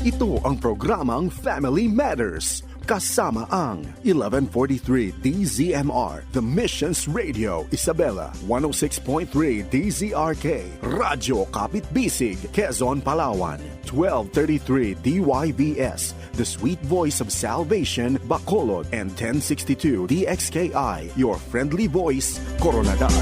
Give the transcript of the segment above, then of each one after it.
Ito ang programang Family Matters. Kasama ang 1143 DZMR, The Missions Radio, Isabela, 106.3 DZRK, Radyo Kapit Bisig, Quezon, Palawan, 1233 DYVS, The Sweet Voice of Salvation, Bacolod, and 1062 DXKI, Your Friendly Voice, Coronadal.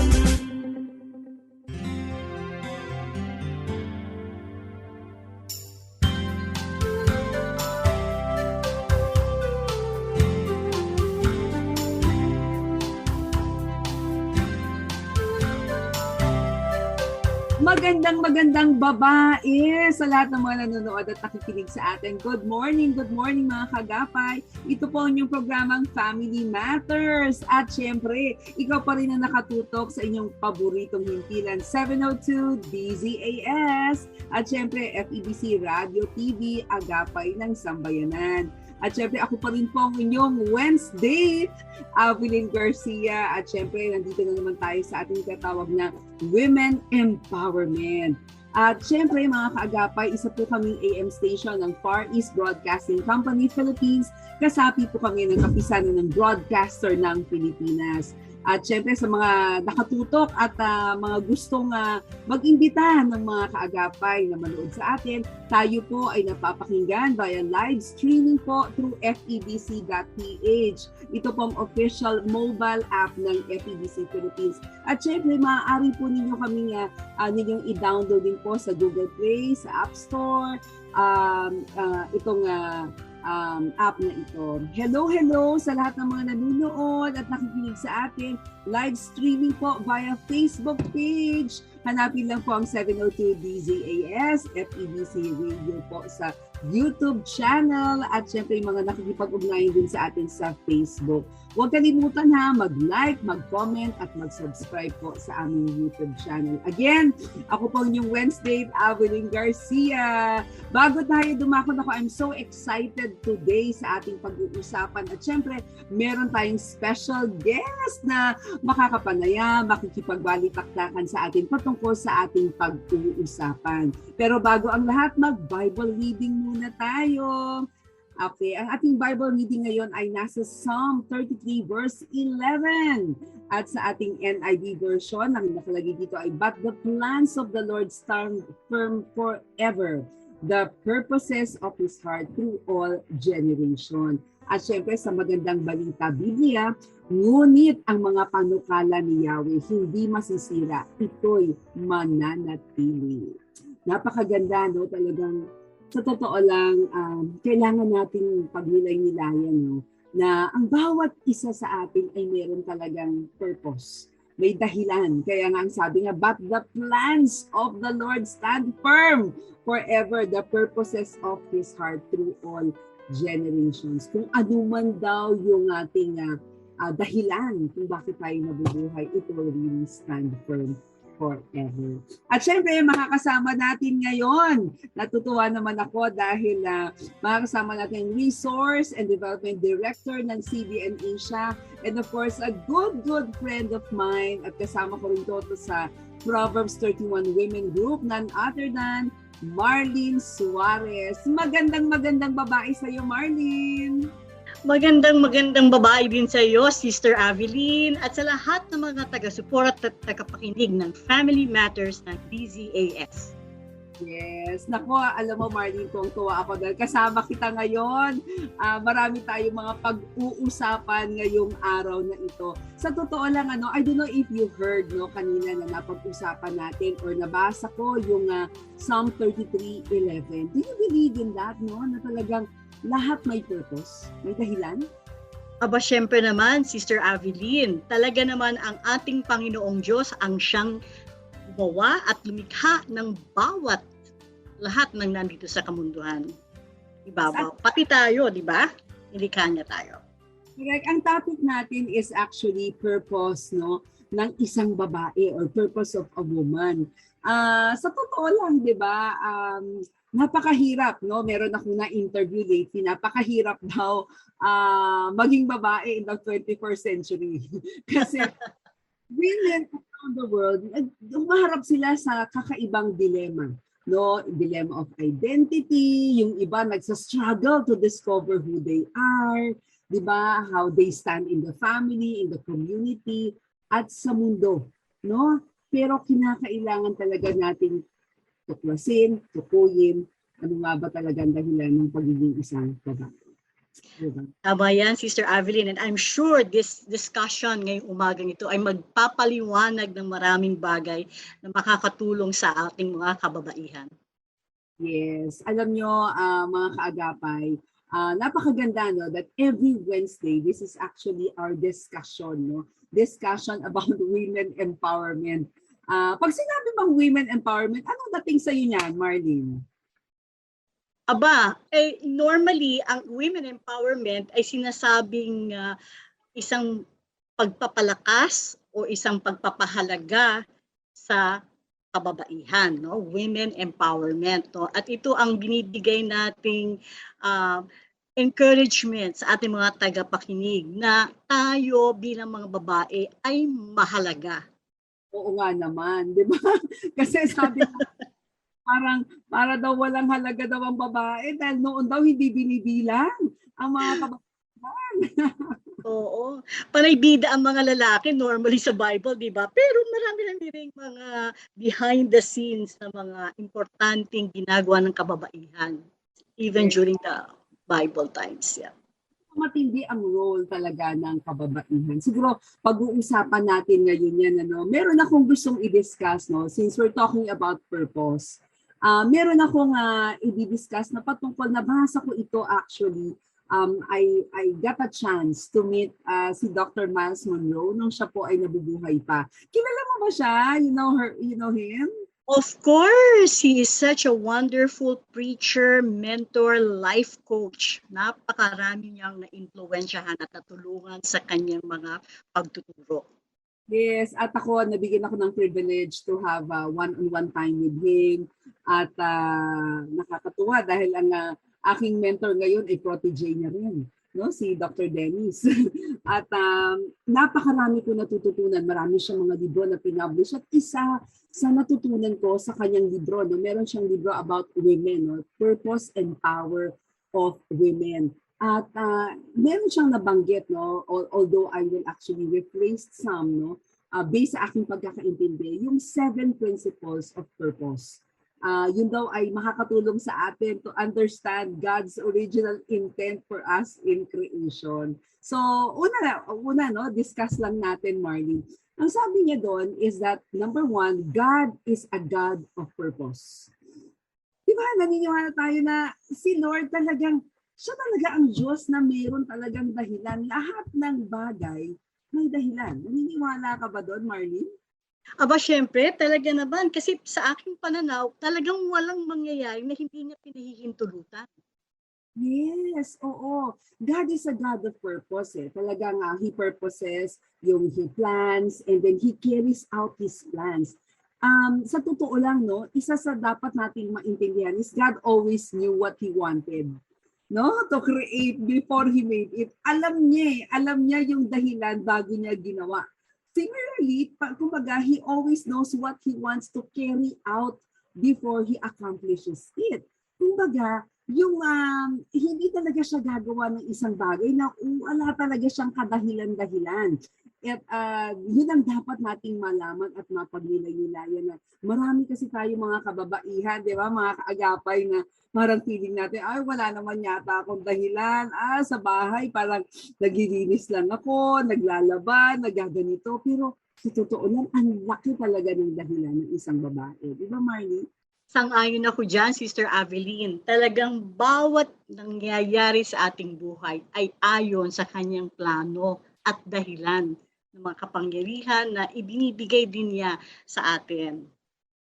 Magandang babae sa lahat ng mga nanonood at nakikinig sa atin. Good morning mga kagapay. Ito po ang inyong programang Family Matters. At syempre, ikaw pa rin ang nakatutok sa inyong paboritong himpilan, 702 DZAS. At syempre, FEBC Radio TV, Agapay ng Sambayanan. At syempre, ako pa rin po ang inyong Wednesday, Avelyn Garcia. At syempre, nandito na naman tayo sa ating katawag na Women Empowerment. At syempre, mga kaagapay, isa po kaming AM station ng Far East Broadcasting Company Philippines. Kasapi po kami ng kapisanan ng broadcaster ng Pilipinas. At syempre sa mga nakatutok at mga gustong mag-imbita ng mga kaagapay na manood sa atin, tayo po ay napapakinggan via live streaming po through febc.ph. Ito pong official mobile app ng FEBC Philippines. At syempre, maaari po ninyo kami ninyong i-download din po sa Google Play, sa App Store, itong app na ito. Hello sa lahat ng mga nanonood at nakikinig sa atin. Live streaming po via Facebook page. Hanapin lang po ang 702 DZAS, FEBC Radio po sa YouTube channel at syempre yung mga nakikipag-ugnayan din sa atin sa Facebook. Huwag kalimutan mag-like, mag-comment at mag-subscribe po sa aming YouTube channel. Again, ako po yung Wednesday, Avelyn Garcia. Bago tayo dumakot I'm so excited today sa ating pag-uusapan. At syempre, meron tayong special guest na makakapanaya, makikipagbalitaktakan sa atin patungkol sa ating pag-uusapan. Pero bago ang lahat, mag-Bible reading muna tayo. Okay, ang ating Bible reading ngayon ay nasa Psalm 33 verse 11. At sa ating NIV version, ang nakalagay dito ay, "But the plans of the Lord stand firm forever, the purposes of His heart through all generation." At syempre sa magandang balita Biblia, ngunit ang mga panukala ni Yahweh hindi masisira, ito'y mananatili. Napakaganda, no? Talagang sa totoo lang, kailangan nating pagnilay-nilayan, no? Na ang bawat isa sa atin ay meron talagang purpose. May dahilan. Kaya nga ang sabi nga, "But the plans of the Lord stand firm forever, the purposes of His heart through all generations." Kung ano man daw yung ating dahilan kung bakit tayo nabubuhay, it will really stand firm forever. At syempre, makakasama natin ngayon. Natutuwa naman ako dahil makakasama natin Resource and Development Director ng CBN Asia and of course, a good friend of mine at kasama ko rin to sa Proverbs 31 Women Group, none other than Marlene Suarez. Magandang babae sa iyo, Marlene. Magandang babae din sa iyo, Sister Avelyn, at sa lahat ng mga taga-support at tagapakinig ng Family Matters ng DZAS. Yes. Naku, alam mo Marlene, tuwang-tuwa ako dahil kasama kita ngayon. Marami tayong mga pag-uusapan ngayong araw na ito. Sa totoo lang, I don't know if you heard kanina na napag-usapan natin or nabasa ko yung Psalm 33:11. Do you believe in that, no? Na talagang lahat may purpose, may dahilan? Aba, syempre naman, Sister Avelyn, talaga naman ang ating Panginoong Diyos ang siyang gumawa at lumikha ng bawat lahat ng nandito sa kamunduhan. Ibabaw. Pati tayo, di ba? Nilikha niya tayo. Correct. Ang topic natin is actually purpose, no, ng isang babae or purpose of a woman. Sa totoo lang, di ba, napakahirap, no? Meron akong na-interview lately, napakahirap daw maging babae in the 21st century. Kasi women around the world, humaharap sila sa kakaibang dilema. no, dilemma of identity, yung iba nagsa-struggle to discover who they are, 'di ba? How they stand in the family, in the community, at sa mundo, no? Pero kinakailangan talaga nating tuklasin, tukuyin, ano nga ba talaga ang dahilan ng pagiging isang babae. Diba? Tama yan, Sister Avelyn. And I'm sure this discussion ngayong umagang ito ay magpapaliwanag ng maraming bagay na makakatulong sa ating mga kababaihan. Yes. Alam nyo, mga kaagapay, napakaganda, no, that every Wednesday, this is actually our discussion, no? Discussion about women empowerment. Pag sinabi bang women empowerment, anong dating sa iyo niyan, Marlene? Aba, normally, ang women empowerment ay sinasabing isang pagpapalakas o isang pagpapahalaga sa kababaihan, no? Women empowerment, no? At ito ang binibigay nating encouragement sa ating mga tagapakinig na tayo bilang mga babae ay mahalaga. Oo nga naman, di ba? Kasi sabi ko, para daw walang halaga daw ang babae dahil noon daw hindi binibilang ang mga kababaihan. Oo. Panay bida ang mga lalaki normally sa Bible, di ba? Pero marami lang din mga behind the scenes na mga importanteng ginagawa ng kababaihan even during the Bible times. Yeah. Matindi ang role talaga ng kababaihan. Siguro pag-uusapan natin ngayon yan, ano, meron akong gustong i-discuss, no, since we're talking about purpose. Meron akong i-discuss na patungkol, nabasa ko ito actually. I got a chance to meet si Dr. Miles Monroe nung siya po ay nabubuhay pa. Kilala mo ba siya? You know him? Of course, he is such a wonderful preacher, mentor, life coach. Napakarami niyang na-influensyahan at natulungan sa kanyang mga pagtuturo. Yes, at ako, nabigyan ako ng privilege to have one-on-one time with him. At nakakatuwa dahil ang aking mentor ngayon ay protege niya rin, no? Si Dr. Dennis. At napakarami ko natututunan. Marami siyang mga libro na pinublish. At isa sa natutunan ko sa kanyang libro, no? Meron siyang libro about women, no? Purpose and Power of Women. At meron siyang nabanggit, no, although I will actually rephrase some, no, based sa aking pagkakaintindi, yung 7 principles of purpose. Yun daw ay makakatulong sa atin to understand God's original intent for us in creation. So, una no, discuss lang natin, Marlene. Ang sabi niya doon is that, number 1, God is a God of purpose. Diba, naniniwala tayo na si Lord talagang siya talaga ang Diyos na mayroon talagang dahilan. Lahat ng bagay may dahilan. Naniniwala ka ba doon, Marlene? Aba, syempre, talaga naman. Kasi sa aking pananaw, talagang walang mangyayari na hindi niya pinahihintulutan. Yes, oo. God is a God of purpose. Talagang He purposes, yung He plans, and then He carries out His plans. Sa totoo lang, no, isa sa dapat nating maintindihan is God always knew what He wanted, no, to create before He made it. Alam niya yung dahilan bago niya ginawa. Similarly, kumbaga, He always knows what He wants to carry out before He accomplishes it. Kumbaga, yung hindi talaga siya gagawa ng isang bagay na wala talaga siyang kadahilan-dahilan. At yun ang dapat nating malaman at mapagnilay-nilayan na marami kasi tayo mga kababaihan, di ba, mga kaagapay na parang feeling natin, ay wala naman yata akong dahilan, sa bahay parang naglilinis lang ako, naglalaba, nagaganito, pero sa totoo lang, ang laki talaga ng dahilan ng isang babae. Di ba, Marlene? Sang-ayon ako dyan, Sister Avelyn. Talagang bawat nangyayari sa ating buhay ay ayon sa kanyang plano at dahilan ng mga kapangyarihan na ibinibigay din niya sa atin.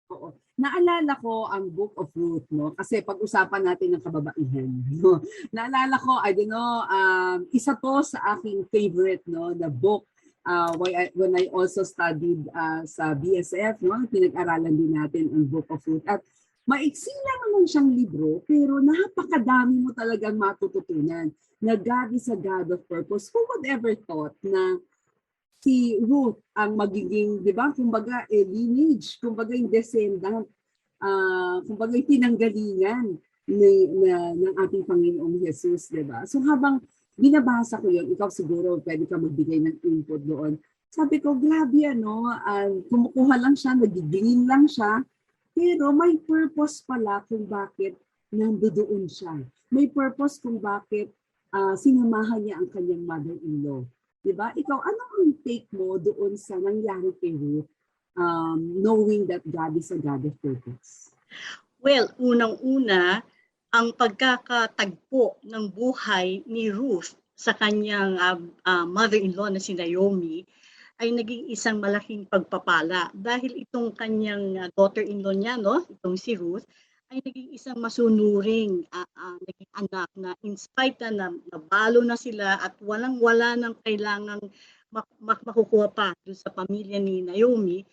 Oo. Naalala ko ang Book of Ruth, no? Kasi pag-usapan natin ng kababaihan, no? Naalala ko, I don't know, isa to sa aking favorite, no, the book when I also studied sa BSF, no? Pinag-aralan din natin ang Book of Ruth. At maiksi lang naman siyang libro, pero napakadami mo talagang matututunan na God is a God of purpose. Who would ever thought na si Ruth ang magiging, di ba, kumbaga, lineage, kumbaga yung descendant kumbaga pinanggalingan ng ating Panginoong Jesus, di ba? So habang binabasa ko yun, ikaw siguro pwede ka magbigay ng input doon. Sabi ko, grabe kumukuha lang siya, nagigingin lang siya, pero may purpose pala kung bakit nandoon siya. May purpose kung bakit sinamahan niya ang kanyang mother-in-law. Diba? Ikaw, ano ang take mo doon sa nangyari kay Ruth, knowing that God is a God of purpose? Well, unang-una, ang pagkakatagpo ng buhay ni Ruth sa kanyang mother-in-law na si Naomi ay naging isang malaking pagpapala dahil itong kanyang daughter-in-law niya, no, itong si Ruth, ay naging isang masunuring naging anak na in spite na nabalo na sila at walang-wala ng kailangang makukuha pa doon sa pamilya ni Naomi,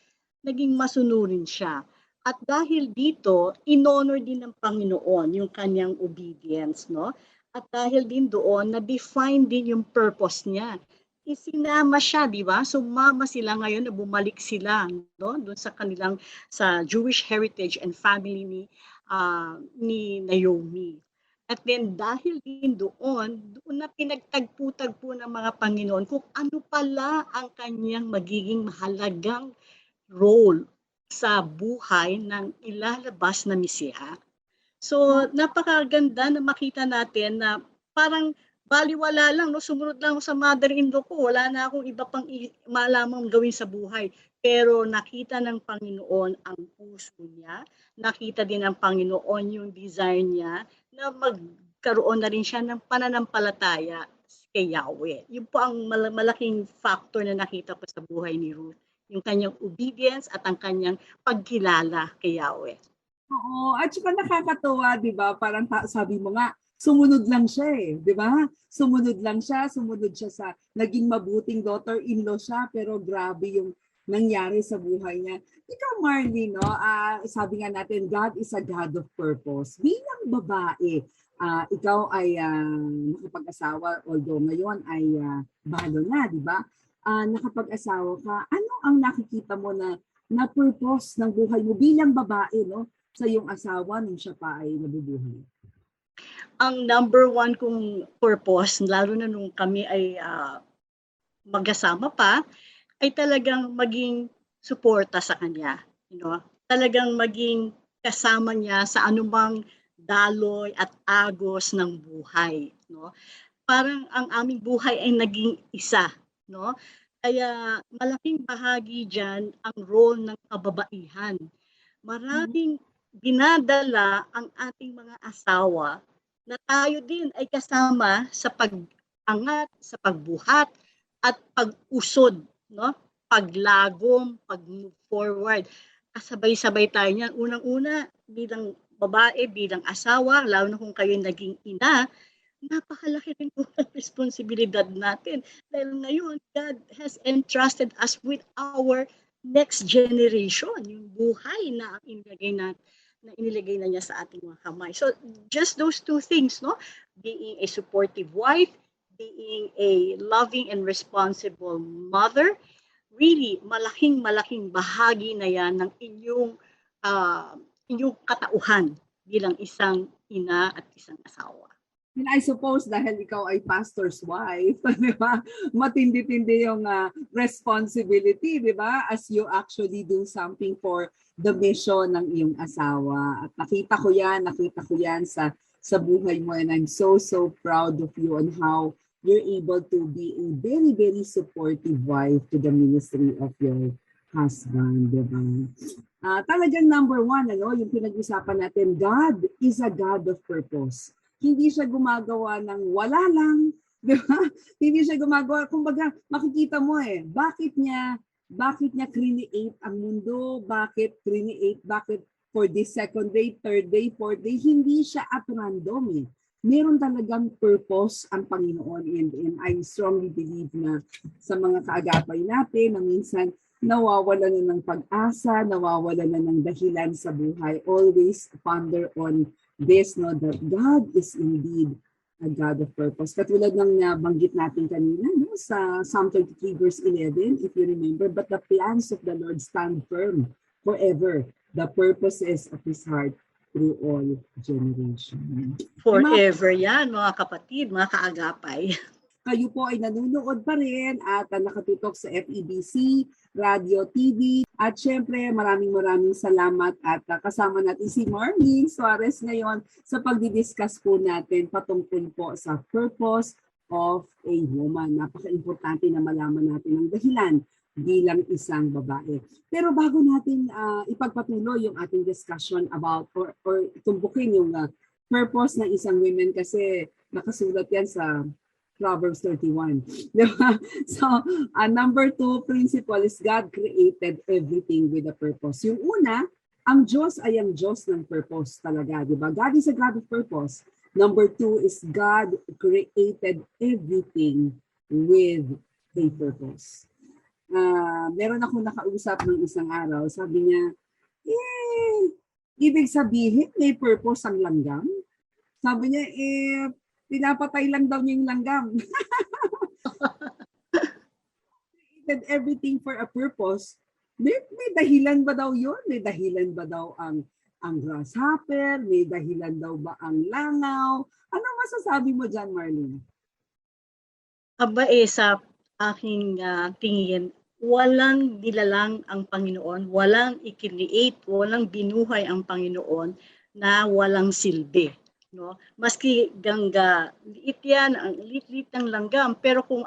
naging masunurin siya. At dahil dito, in-honor din ng Panginoon yung kanyang obedience, no? At dahil din doon, na-define din yung purpose niya. Isinama siya, di ba? Sumama sila ngayon na bumalik sila, no? Doon sa kanilang sa Jewish heritage and family ni Naomi. At then dahil din doon na pinagtagpo-tagpo ng mga Panginoon kung ano pala ang kanyang magiging mahalagang role sa buhay ng ilalabas na Mesiya. So napakaganda na makita natin na parang baliwala lang, no? Sumunod lang ako sa mother-in-law ko. Wala na akong iba pang malamang gawin sa buhay. Pero nakita ng Panginoon ang puso niya. Nakita din ng Panginoon yung desire niya na magkaroon na rin siya ng pananampalataya kay Yahweh. Yun po ang malaking factor na nakita ko sa buhay ni Ruth. Yung kanyang obedience at ang kanyang pagkilala kay Yahweh. Oo, at saka nakakatuwa, di ba? Parang sabi mo nga, sumunod lang siya di ba? Sumunod siya sa naging mabuting daughter-in-law siya, pero grabe yung nangyari sa buhay niya. Ikaw, Marley, no? Sabi nga natin, God is a God of purpose. Bilang babae, ikaw ay nakapag-asawa, although ngayon ay balo na, di ba? Nakapag-asawa ka, ano ang nakikita mo na purpose ng buhay mo bilang babae, no? Sa iyong asawa nung siya pa ay nabubuhay? Ang number one kong purpose, lalo na nung kami ay magkasama pa, ay talagang maging suporta sa kanya. You know? Talagang maging kasama niya sa anumang daloy at agos ng buhay. No? Parang ang aming buhay ay naging isa. No? Kaya malaking bahagi dyan ang role ng kababaihan. Maraming dinadala ang ating mga asawa na tayo din ay kasama sa pag-angat, sa pagbuhat at pag-usod, no? Paglagom, pag-move forward. Kasabay-sabay tayo niyan. Unang-una, bilang babae, bilang asawa, lalo na kung kayo naging ina, napakalaki rin po ang responsibilidad natin. Dahil ngayon, God has entrusted us with our next generation, yung buhay na inilagay na niya sa ating mga kamay. So, just those two things, no? Being a supportive wife, being a loving and responsible mother, really, malaking bahagi na yan ng inyong katauhan bilang isang ina at isang asawa. And I suppose dahil ikaw ay pastor's wife, di ba? Matindi-tindi yung responsibility, di ba? As you actually do something for the mission ng iyong asawa. At nakita ko yan sa buhay mo, and I'm so proud of you on how you're able to be a very, very supportive wife to the ministry of your husband, di ba? Talagang number one, yung pinag-usapan natin, God is a God of purpose. Hindi siya gumagawa ng wala lang, di ba? Hindi siya gumagawa, kumbaga makikita mo bakit niya create ang mundo, bakit for this second day, third day, fourth day, hindi siya at random Meron talagang purpose ang Panginoon, and I strongly believe na sa mga kaagapay natin na minsan nawawala na ng pag-asa, nawawala na ng dahilan sa buhay. Always ponder on this, no, that God is indeed a God of purpose. Katulad ng nabanggit natin kanina, no, sa Psalm 33 verse 11, if you remember, but the plans of the Lord stand firm forever. the purposes of His heart through all generations. Forever yan, mga kapatid, mga kaagapay. Kayo po ay nanonood pa rin at nakatutok sa FEBC, Radio, TV. At syempre, maraming salamat at kasama natin si Marlene Suarez ngayon sa pagdidiscuss po natin patungkol po sa purpose of a woman. Napaka-importante na malaman natin ang dahilan bilang isang babae. Pero bago natin ipagpatuloy yung ating discussion about or tumbukin yung purpose ng isang woman kasi nakasulat yan sa Proverbs 31. Diba? So, number 2 principle is God created everything with a purpose. Yung una, ang Diyos ay ang Diyos ng purpose talaga. Diba? God is a God of purpose. Number 2 is God created everything with a purpose. Meron ako nakausap ng isang araw. Sabi niya, ibig sabihin may purpose ang langgam? Sabi niya, pinapatay lang daw niya yung langgam. Created everything for a purpose. May dahilan ba daw yun? May dahilan ba daw ang grasshopper? May dahilan daw ba ang langaw? Ano masasabi mo dyan, Marlene? Aba sa aking tingin, walang nilalang ang Panginoon, walang i-create, walang binuhay ang Panginoon na walang silbi. No, maski gangga liit yan, ang liit ng langgam, pero kung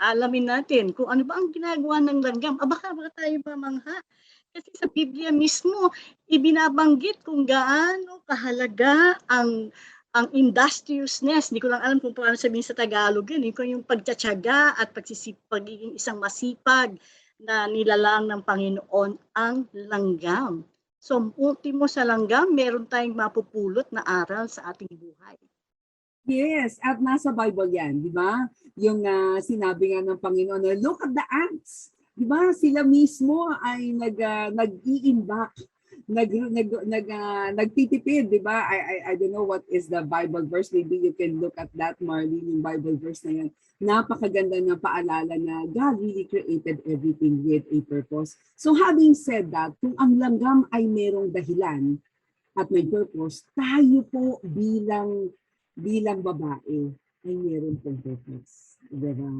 alamin natin kung ano ba ang ginagawa ng langgam, baka tayo mamangha. Kasi sa Biblia mismo ibinabanggit kung gaano kahalaga ang industriousness. Hindi ko lang alam kung paano sabihin sa Tagalog yun, kung yung pagtsatsaga at pagiging isang masipag na nilalang ng Panginoon ang langgam. So, ultimo sa langgam, meron tayong mapupulot na aral sa ating buhay. Yes, at nasa Bible yan, di ba? Yung sinabi nga ng Panginoon, look at the ants. Di ba? Sila mismo ay nag-iimbak, nagtitipid, di ba? I don't know what is the Bible verse. Maybe you can look at that, Marlene, yung Bible verse na yan. Napakaganda na paalala na God really created everything with a purpose. So having said that, kung ang langgam ay merong dahilan at may purpose, tayo po bilang babae ay meron pong purpose. Diba?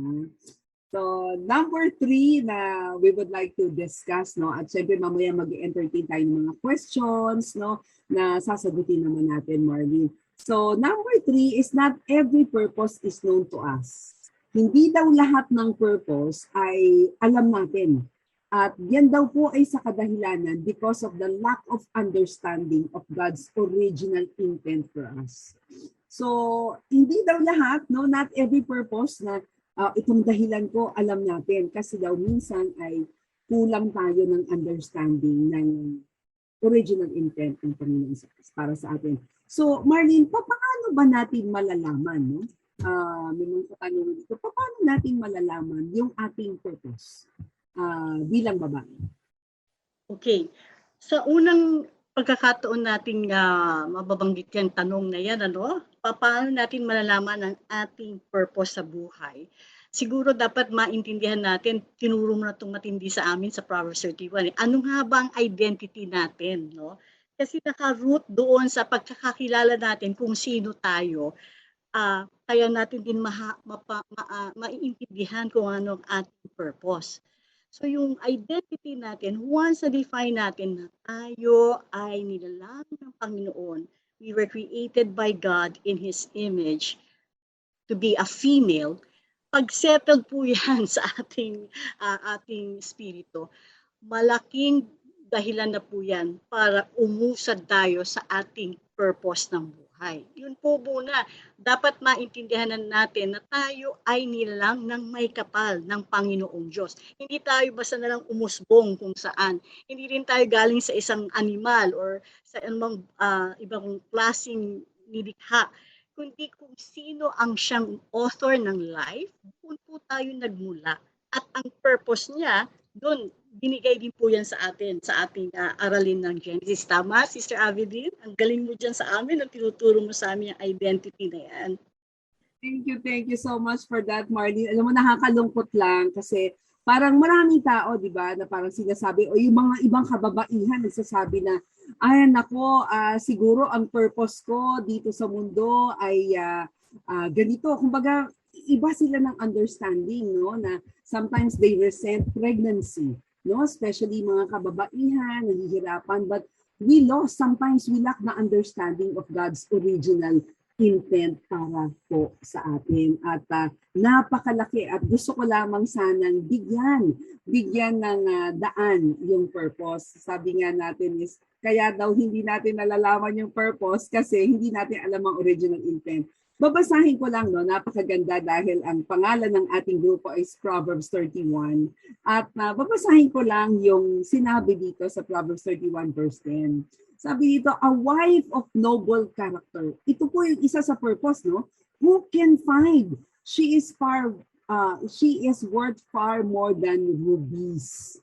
So number 3 na we would like to discuss, no, at syempre mamaya mag-entertain tayo ng mga questions, no, na sasagutin naman natin, Marlene. So number 3 is not every purpose is known to us. Hindi daw lahat ng purpose ay alam natin. At yan daw po ay sa kadahilanan because of the lack of understanding of God's original intent for us. So, hindi daw lahat, no, not every purpose na itong dahilan ko alam natin. Kasi daw minsan ay kulang tayo ng understanding ng original intent ng Panginoon para sa atin. So, Marlene, paano ba natin malalaman, no? May mga katanungan dito, paano natin malalaman yung ating purpose bilang babae? Okay. Sa unang pagkakataon nating mababanggit yung tanong na yan, paano natin malalaman ang ating purpose sa buhay? Siguro dapat maintindihan natin, tinuro mo na itong matindi sa amin sa Proverbs 31. Ano nga ba ang identity natin? No? Kasi naka-root doon sa pagkakakilala natin kung sino tayo. Kaya natin din maiintindihan kung ano ang ating purpose. So yung identity natin, once na-define natin na tayo ay nilalang ng Panginoon, we were created by God in His image to be a female, pag settled po yan sa ating spirito, malaking dahilan na po yan para umusad tayo sa ating purpose ng buhay. Yun po muna, dapat maintindihan natin na tayo ay nilalang ng may kapal ng Panginoong Diyos. Hindi tayo basta nalang umusbong kung saan. Hindi rin tayo galing sa isang animal or sa anumang ibang klaseng nilikha, kundi kung sino ang siyang author ng life, doon po tayo nagmula. At ang purpose niya, doon, binigay din po yan sa atin, sa ating aralin ng Genesis. Tama, Sister Avidin? Ang galing mo dyan sa amin, ang tinuturo mo sa amin yung identity na yan. Thank you so much for that, Marlene. Alam mo, nakakalungkot lang kasi parang maraming tao, di ba, na parang sinasabi, o yung mga ibang kababaihan nagsasabi na, ay nako, siguro ang purpose ko dito sa mundo ay ganito. Kumbaga, iba sila ng understanding, no, na sometimes they resent pregnancy, no, especially mga kababaihan, nahihirapan, but sometimes we lack the understanding of God's original intent para po sa atin. At napakalaki at gusto ko lamang sanang bigyan ng daan yung purpose. Sabi nga natin is, kaya daw hindi natin nalalaman yung purpose kasi hindi natin alam ang original intent. Babasahin ko lang, no, napakaganda dahil ang pangalan ng ating grupo is Proverbs 31. At babasahin ko lang yung sinabi dito sa Proverbs 31 verse 10. Sabi dito, a wife of noble character. Ito po yung isa sa purpose, no? Who can find? She is worth far more than rubies.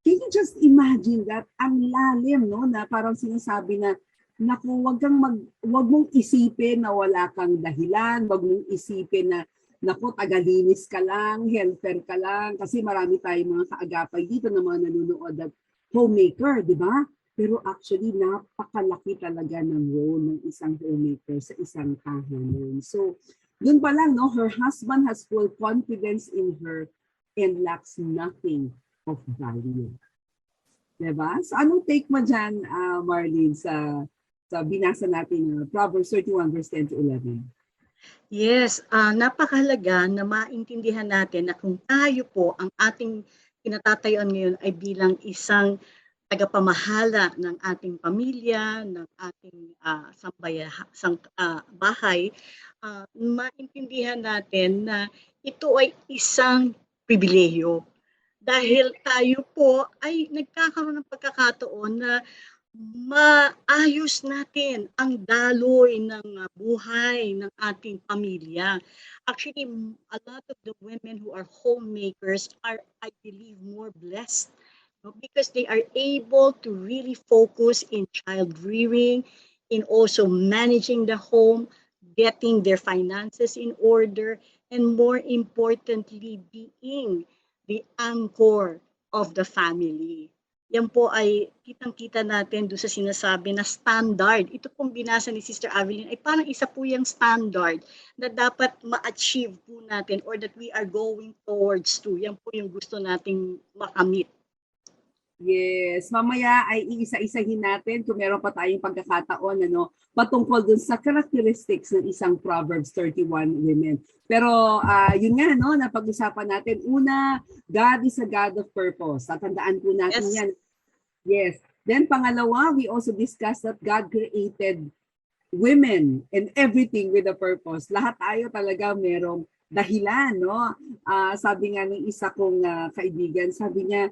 Can you just imagine that? Ang lalim, no? Na parang sinasabi na, naku, wag mong isipin na wala kang dahilan, wag mong isipin na, naku, tagalinis ka lang, helper ka lang, kasi marami tayong mga kaagapay dito na mga nanonood at homemaker, di ba? Pero actually, napakalaki talaga ng role ng isang homemaker sa isang tahanan. So, dun pa lang, no, her husband has full confidence in her and lacks nothing of value. Diba? So, anong take mo dyan, Marlene, sa binasa natin, Proverbs 31, verse 10 to 11? Yes, napakahalaga na maintindihan natin na kung tayo po ang ating kinatatayuan ngayon ay bilang isang tagapamahala ng ating pamilya, ng ating bahay, maintindihan natin na ito ay isang pribilehiyo. Dahil tayo po ay nagkakaroon ng pagkakataon na maayos natin ang daloy ng buhay ng ating pamilya. Actually, a lot of the women who are homemakers are, I believe, more blessed, because they are able to really focus in child rearing, in also managing the home, getting their finances in order, and more importantly, being the anchor of the family. Yan po ay kitang-kita natin doon sa sinasabi na standard. Ito pong binasa ni Sister Avelyn ay parang isa po yung standard na dapat ma-achieve po natin or that we are going towards to. Yan po yung gusto nating makamit. Yes, mamaya ay iisa-isahin natin kung meron pa tayong pagkakataon patungkol dun sa characteristics ng isang Proverbs 31 women. Pero yun nga, no, napag-usapan natin. Una, God is a God of purpose. Tatandaan po natin yan. Yes. Then pangalawa, we also discussed that God created women and everything with a purpose. Lahat tayo talaga merong dahilan, no? Sabi nga ng isa kong kaibigan, sabi niya,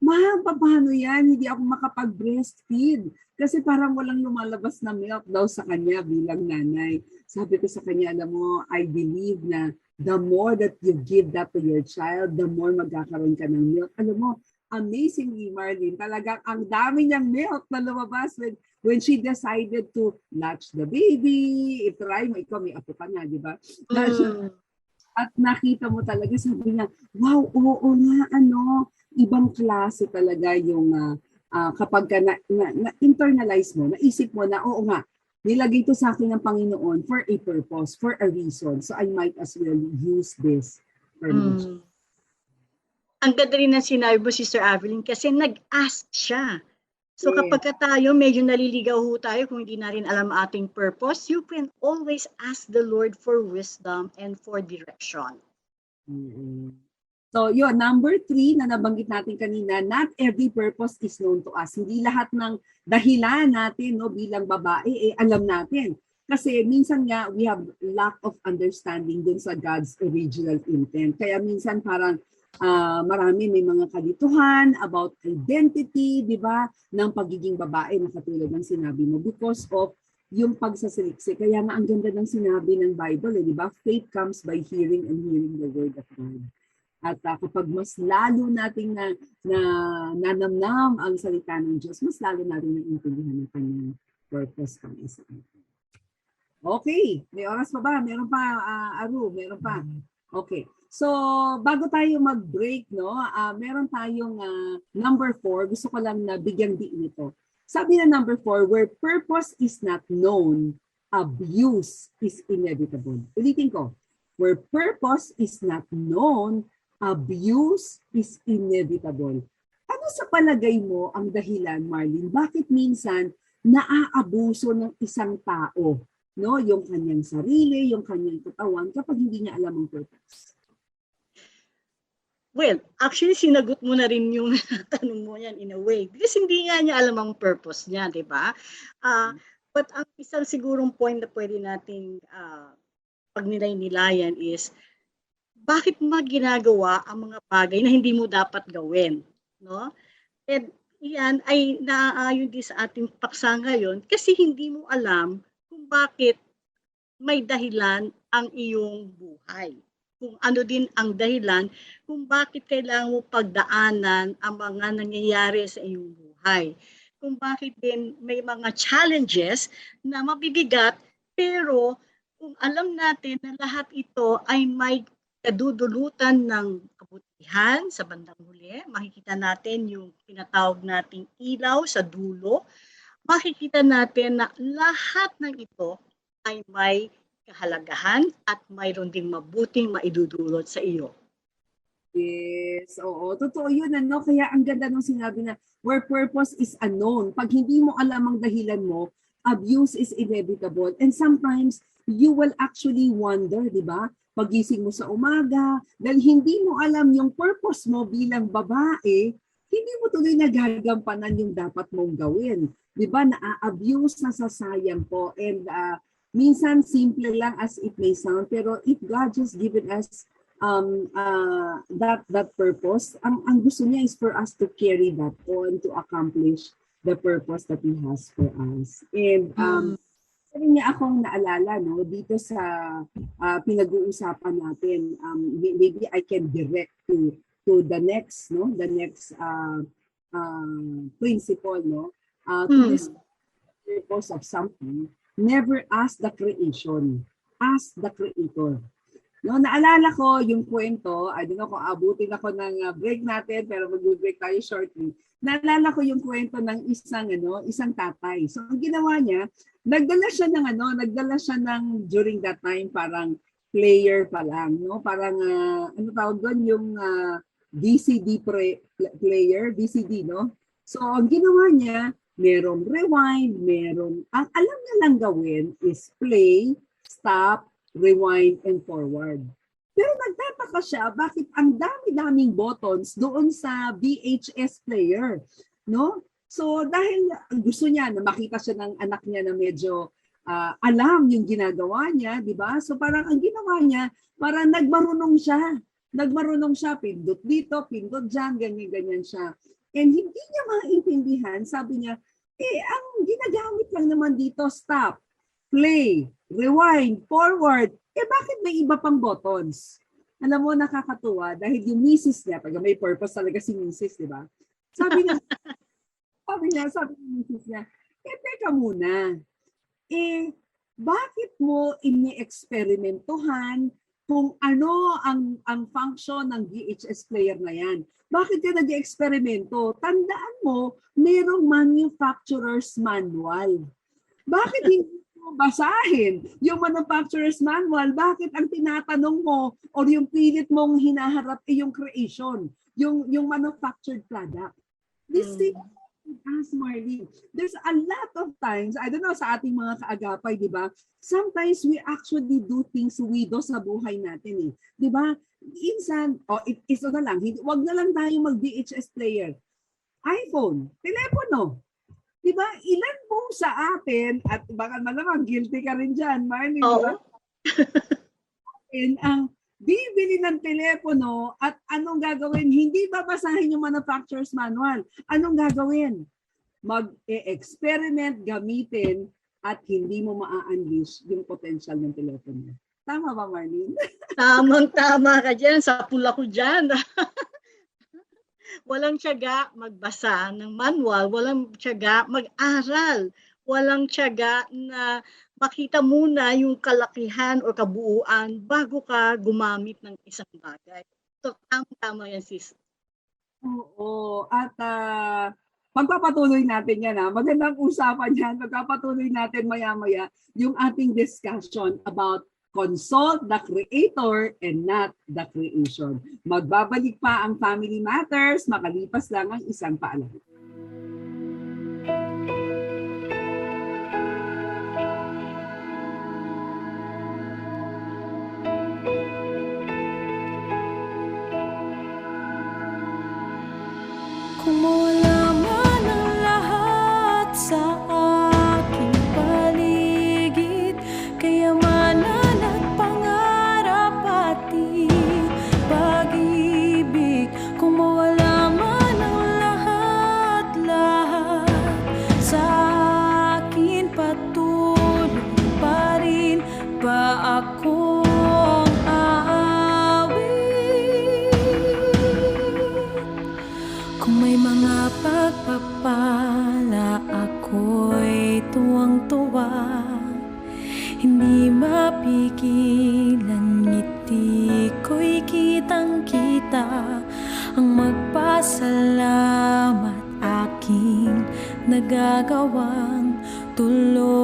"Ma, paano yan? Hindi ako makapag-breastfeed. Kasi parang walang lumalabas na milk daw sa kanya bilang nanay." Sabi ko sa kanya, alam mo, I believe na the more that you give that to your child, the more magkakaroon ka ng milk. Alam mo, amazingly, Marlene, talagang ang dami niyang milk na lumabas when she decided to latch the baby. I-try mo, ikaw may apo ka na, di ba? At nakita mo talaga, sabi niya, wow, oo nga, ibang klase talaga yung kapag na-internalize mo, naisip mo na, oo nga, nilagay ito sa akin ng Panginoon for a purpose, for a reason. So I might as well use this for me. Ang ganda rin ng sinabi mo, Sister Avelyn, kasi nag-ask siya. So kapag tayo, medyo naliligaw tayo kung hindi natin alam ating purpose, you can always ask the Lord for wisdom and for direction. So yun, number 3 na nabanggit natin kanina, not every purpose is known to us. Hindi lahat ng dahilan natin bilang babae, alam natin. Kasi minsan nga, we have lack of understanding dun sa God's original intent. Kaya minsan parang marami may mga kalituhan about identity, di ba, ng pagiging babae na katulad ng sinabi mo because of yung pagsasaliksik. Kaya nga ang ganda ng sinabi ng Bible, di ba? Faith comes by hearing and hearing the word of God. At kapag mas lalo nating nanamnam ang salita ng Diyos, mas lalo natin naintindihan ang kanyang purpose para sa atin. Okay, may oras pa ba? Meron pa, Aru, meron pa. Okay. So, bago tayo mag-break, no, meron tayong number 4. Gusto ko lang na bigyang diin ito. Sabi na number 4, where purpose is not known, abuse is inevitable. Ulitin ko, where purpose is not known, abuse is inevitable. Ano sa palagay mo ang dahilan, Marlene? Bakit minsan naaabuso ng isang tao, no, yung kanyang sarili, yung kanyang katawan kapag hindi niya alam ang purpose? Well, actually, sinagot mo na rin yung tanong mo yan in a way. Kasi hindi nga niya alam ang purpose niya, di ba? But ang isang sigurong point na pwede nating pagnilay-nilayan is, bakit mo ginagawa ang mga bagay na hindi mo dapat gawin? No? And yan ay naaayon din sa ating paksa ngayon kasi hindi mo alam kung bakit may dahilan ang iyong buhay. Kung ano din ang dahilan kung bakit kailangan mo pagdaanan ang mga nangyayari sa iyong buhay. Kung bakit din may mga challenges na mabibigat, pero kung alam natin na lahat ito ay may kadudulutan ng kabutihan sa bandang huli, makikita natin yung pinatawag nating ilaw sa dulo, makikita natin na lahat ng ito ay may kahalagahan at mayroon ding mabuting maidudulot sa iyo. Yes, oo. Totoo yun, ano? Kaya ang ganda nung sinabi na where purpose is unknown. Pag hindi mo alam ang dahilan mo, abuse is inevitable. And sometimes, you will actually wonder, di ba? Pagising mo sa umaga, dahil hindi mo alam yung purpose mo bilang babae, hindi mo tuloy nagagampanan yung dapat mong gawin. Di ba? Na-abuse, nasasayang po. And minsan, simple lang as it may sound, pero if God just given us that purpose, ang gusto niya is for us to carry that on to accomplish the purpose that He has for us. And sabi niya akong naalala, no, dito sa pinag-uusapan natin, maybe I can direct to the next, no, the next principle, no, to this purpose of something. Never ask the creation. Ask the creator. No, naalala ko yung kwento, I don't know kung abutin ako ng break natin, pero mag-break tayo shortly. Naalala ko yung kwento ng isang tatay. So ang ginawa niya, nagdala siya ng during that time parang player pa lang, no? Parang ano tawag doon, yung VCD player, VCD, no? So ang ginawa niya, merong rewind, ang alam niya lang gawin is play, stop, rewind, and forward. Pero nagtataka siya, bakit ang dami-daming buttons doon sa VHS player, no? So dahil gusto niya na makita siya ng anak niya na medyo alam yung ginagawa niya, di ba? So parang ang ginawa niya, parang nagmarunong siya, pindot dito, pindot dyan, ganyan-ganyan siya. And hindi niya maintindihan, sabi niya, ang ginagamit lang naman dito, stop, play, rewind, forward, bakit may iba pang buttons? Alam mo, nakakatuwa, dahil yung misis niya, pag may purpose talaga si misis, di ba? Sabi ni misis niya, teka muna, bakit mo ini-eksperimentuhan kung ano ang function ng VHS player na yan? Bakit ka nag-eksperimento? Tandaan mo, mayroong manufacturer's manual. Bakit hindi mo basahin yung manufacturer's manual? Bakit ang tinatanong mo o yung pilit mong hinaharap yung creation, yung manufactured product? This thing, as Marlene, there's a lot of times, I don't know, sa ating mga kaagapay, di ba? Sometimes we actually do things wido sa buhay natin, di ba? Insan, ito na lang, wag na lang tayo mag-VHS player. iPhone, telepono. Di ba? Ilan po sa atin, at baka malamang guilty ka rin dyan, Marlene, di ba? Ang bibili ng telepono at anong gagawin? Hindi babasahin yung manufacturer's manual. Anong gagawin? Mag-experiment, gamitin, at hindi mo ma-unleash yung potential ng telepono. Tama ba, Marlene? Tamang-tama ka dyan. Sa pula ko dyan. Walang tiyaga magbasa ng manual. Walang tiyaga mag-aral. Walang tiyaga na makita muna yung kalakihan o kabuuan bago ka gumamit ng isang bagay. So, tama yan, sis. Oo. At pagpapatuloy natin yan. Magandang usapan yan. Pagpapatuloy natin maya-maya yung ating discussion about consult the creator and not the creation. Magbabalik pa ang Family Matters, makalipas lang ang isang paalam. Kung mawala man ang lahat sa aking paligid, kayamanan at pangarap at pag-ibig. Kung mawala man ang lahat sa akin, patuloy pa rin ba akong aawit? Kung may mga pagpapala, ako'y tuwang-tuwa. Hindi mapigilan, ngiti ko'y kitang-kita. Ang magpasalamat aking nagagawang tuloy-tuloy.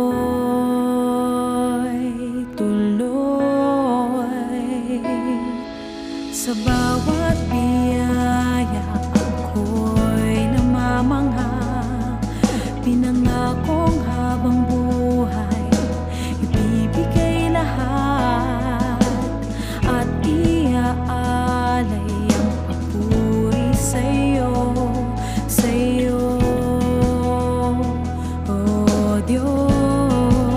Sa bawat biyaya ako'y namamangha, pinangakong habang buhay ibibigay lahat at iaalay ang papuri sa'yo, oh Diyos.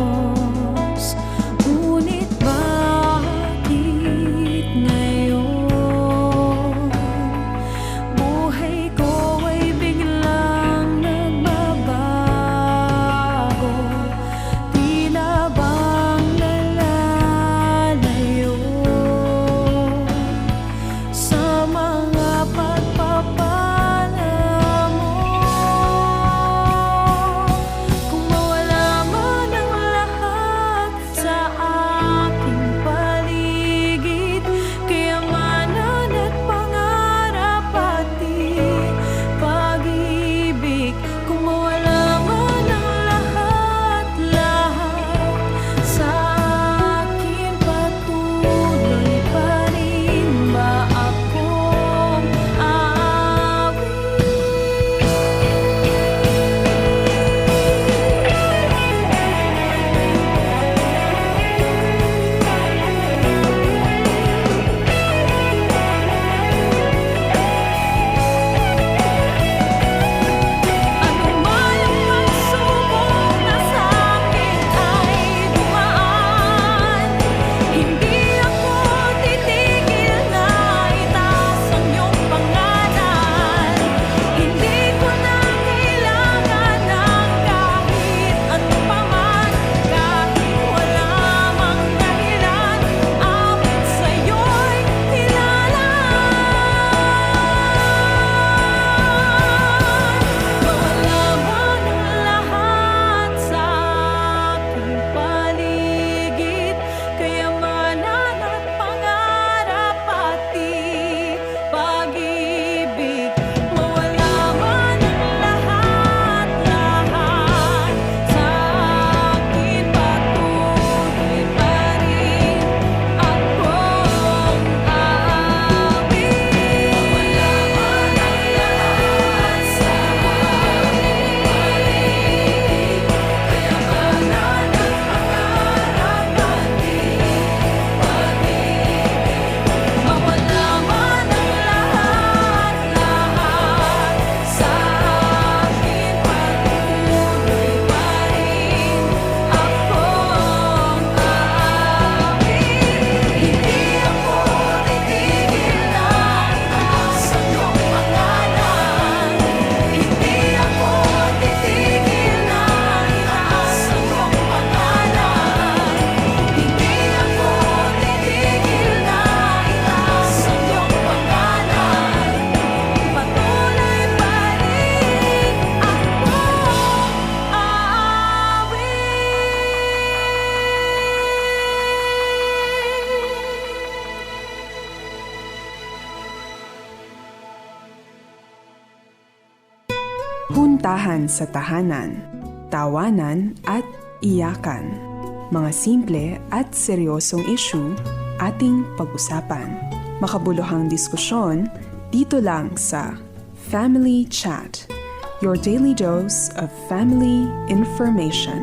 kasintahan sa tahanan, tawanan at iyakan. Mga simple at seryosong issue ating pag-usapan. Makabuluhang diskusyon dito lang sa Family Chat, your daily dose of family information.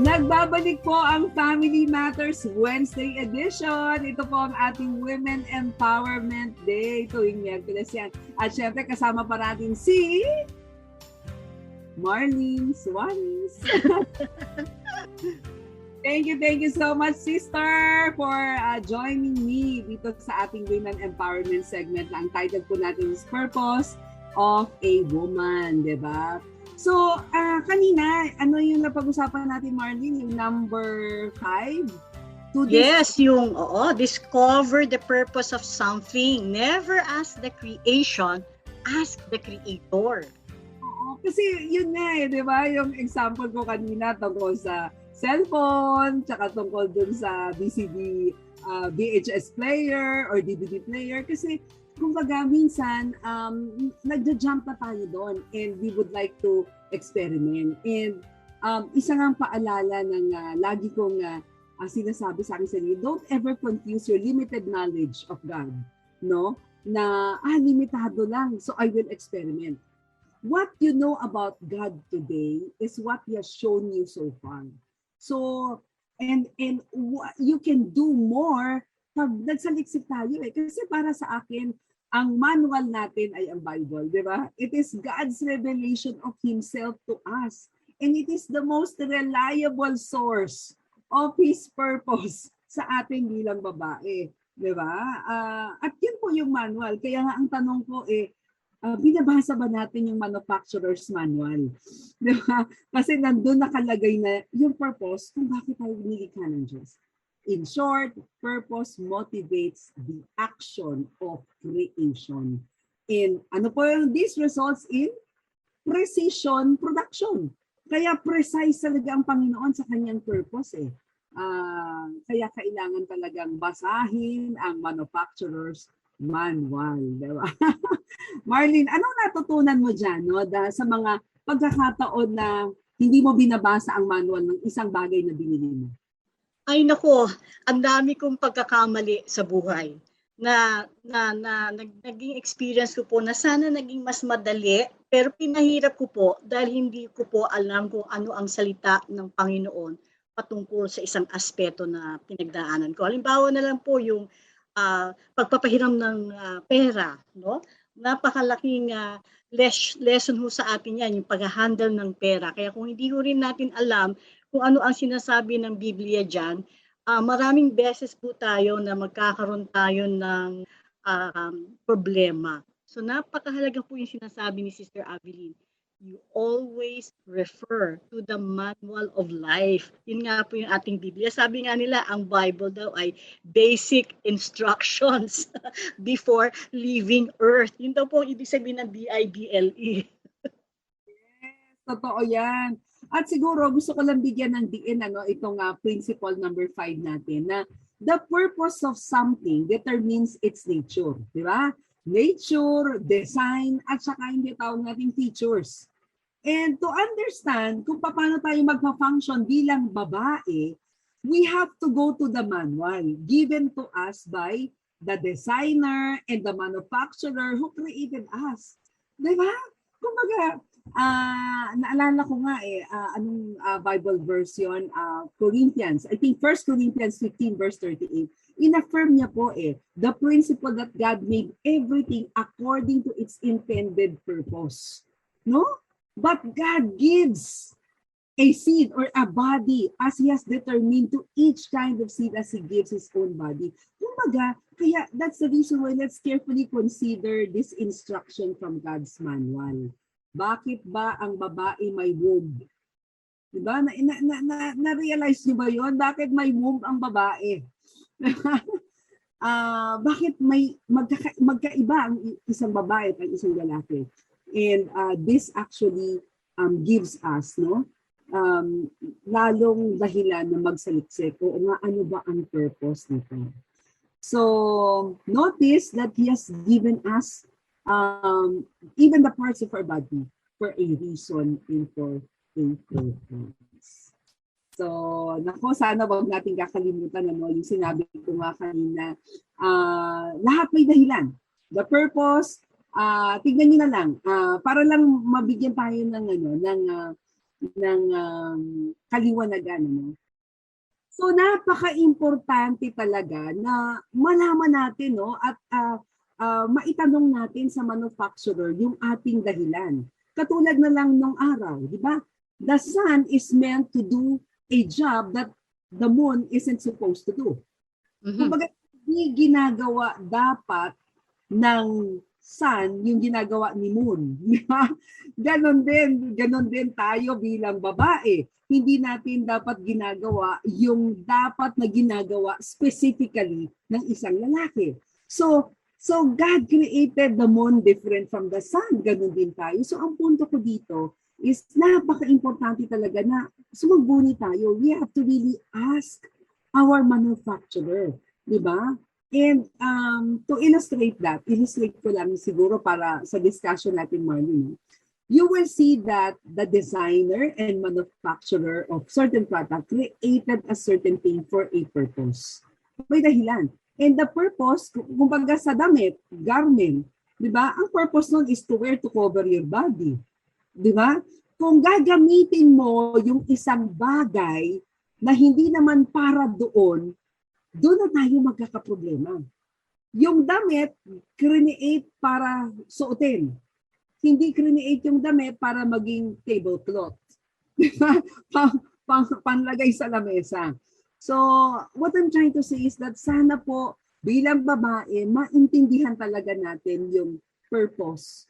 Nagbabalik po ang Family Matters Wednesday edition. Ito po ang ating Women Empowerment Day tuwing Miyerkules yan. At syempre kasama pa natin si Marlene Suarez. Thank you so much, sister, for joining me dito sa ating Women Empowerment segment. Ang title po natin is Purpose of a Woman, di ba? So, kanina, ano yung napag-usapan natin, Marlene? Yung number 5? Yes, yung discover the purpose of something. Never ask the creation, ask the creator. Oo, kasi yun nga di ba? Yung example ko kanina tungkol sa cellphone, tsaka tungkol dun sa VCD, VHS player or DVD player. Kasi kumbaga, minsan, nagja-jump na tayo doon and we would like to experiment. And isa nga paalala ng lagi kong sinasabi sa akin sa inyo, don't ever confuse your limited knowledge of God, no? Na, limitado lang, so I will experiment. What you know about God today is what He has shown you so far. So, and you can do more pag nagsaliksik tayo Kasi para sa akin, ang manual natin ay ang Bible, di ba? It is God's revelation of Himself to us. And it is the most reliable source of His purpose sa atin bilang babae. Di ba? At yun po yung manual. Kaya nga ang tanong ko binabasa ba natin yung manufacturer's manual? Di ba? Kasi nandun nakalagay na yung purpose kung bakit tayo nilikha ng Diyos. In short, purpose motivates the action of creation. And ano po yung this results in precision production. Kaya precise talaga ang Panginoon sa kanyang purpose Kaya kailangan talagang basahin ang manufacturer's manual. Diba? Marlene, anong natutunan mo dyan sa mga pagkakataon na hindi mo binabasa ang manual ng isang bagay na binili mo? Ay nako, ang dami kong pagkakamali sa buhay na naging experience ko po na sana naging mas madali, pero pinahirap ko po dahil hindi ko po alam kung ano ang salita ng Panginoon patungkol sa isang aspeto na pinagdaanan ko. Halimbawa na lang po yung pagpapahiram ng pera, no? Napakalaking lesson ho sa atin yan, yung pag-handle ng pera. Kaya kung hindi ko rin natin alam kung ano ang sinasabi ng Biblia dyan, maraming beses po tayo na magkakaroon tayo ng problema. So napakahalaga po yung sinasabi ni Sister Aveline. You always refer to the manual of life. Yun nga po yung ating Biblia. Sabi nga nila, ang Bible daw ay basic instructions before leaving earth. Yun daw po ang ibig sabihin ng BIBLE. Yes, totoo yan. At siguro gusto ko lang bigyan ng diin itong principle number 5 natin na the purpose of something determines its nature, di ba? Nature, design, at saka hindi tawag natin features. And to understand kung paano tayo magpa-function bilang babae, we have to go to the manual given to us by the designer and the manufacturer who created us. Di ba? Kumbaga, naalala ko nga anong Bible verse yun? Corinthians. I think 1 Corinthians 15 verse 38. In-affirm niya po the principle that God made everything according to its intended purpose. No? But God gives a seed or a body as He has determined to each kind of seed as He gives His own body. Kumbaga, kaya that's the reason why let's carefully consider this instruction from God's manual. Bakit ba ang babae may womb? Diba? Na-realize niyo ba yun? Bakit may womb ang babae? Bakit may magkaiba ang isang babae at ang isang lalaki? And this actually gives us, no, lalong dahilan na magsaliksik. O nga, ano ba ang purpose nito? So, notice that He has given us even the parts of our body for a reason and for a purpose. So, nako, sana wag natin kakalimutan yung sinabi ko nga kanina. Lahat may dahilan. The purpose, tignan niyo na lang, para lang mabigyan tayo ng kaliwanagan. So, napaka-importante talaga na malaman natin, no, at maitanong natin sa manufacturer yung ating dahilan. Katulad na lang nung araw, di ba? The sun is meant to do a job that the moon isn't supposed to do. Kumbaga, hindi ginagawa dapat ng sun yung ginagawa ni moon. Ganon din tayo bilang babae. Hindi natin dapat ginagawa yung dapat na ginagawa specifically ng isang lalaki. So God created the moon different from the sun. Ganon din tayo. So ang punto ko dito is napaka-importante talaga na sumagbuni tayo. We have to really ask our manufacturer. Diba? And to illustrate ko lang siguro para sa discussion natin, Marlene, you will see that the designer and manufacturer of certain product created a certain thing for a purpose. May dahilan. And the purpose, kumbaga sa damit, garment, di ba? Ang purpose nun is to wear to cover your body. Di ba? Kung gagamitin mo yung isang bagay na hindi naman para doon na tayo magkakaproblema. Yung damit, create para suotin. Hindi create yung damit para maging tablecloth. Panlagay sa lamesa. So, what I'm trying to say is that sana po, bilang babae, maintindihan talaga natin yung purpose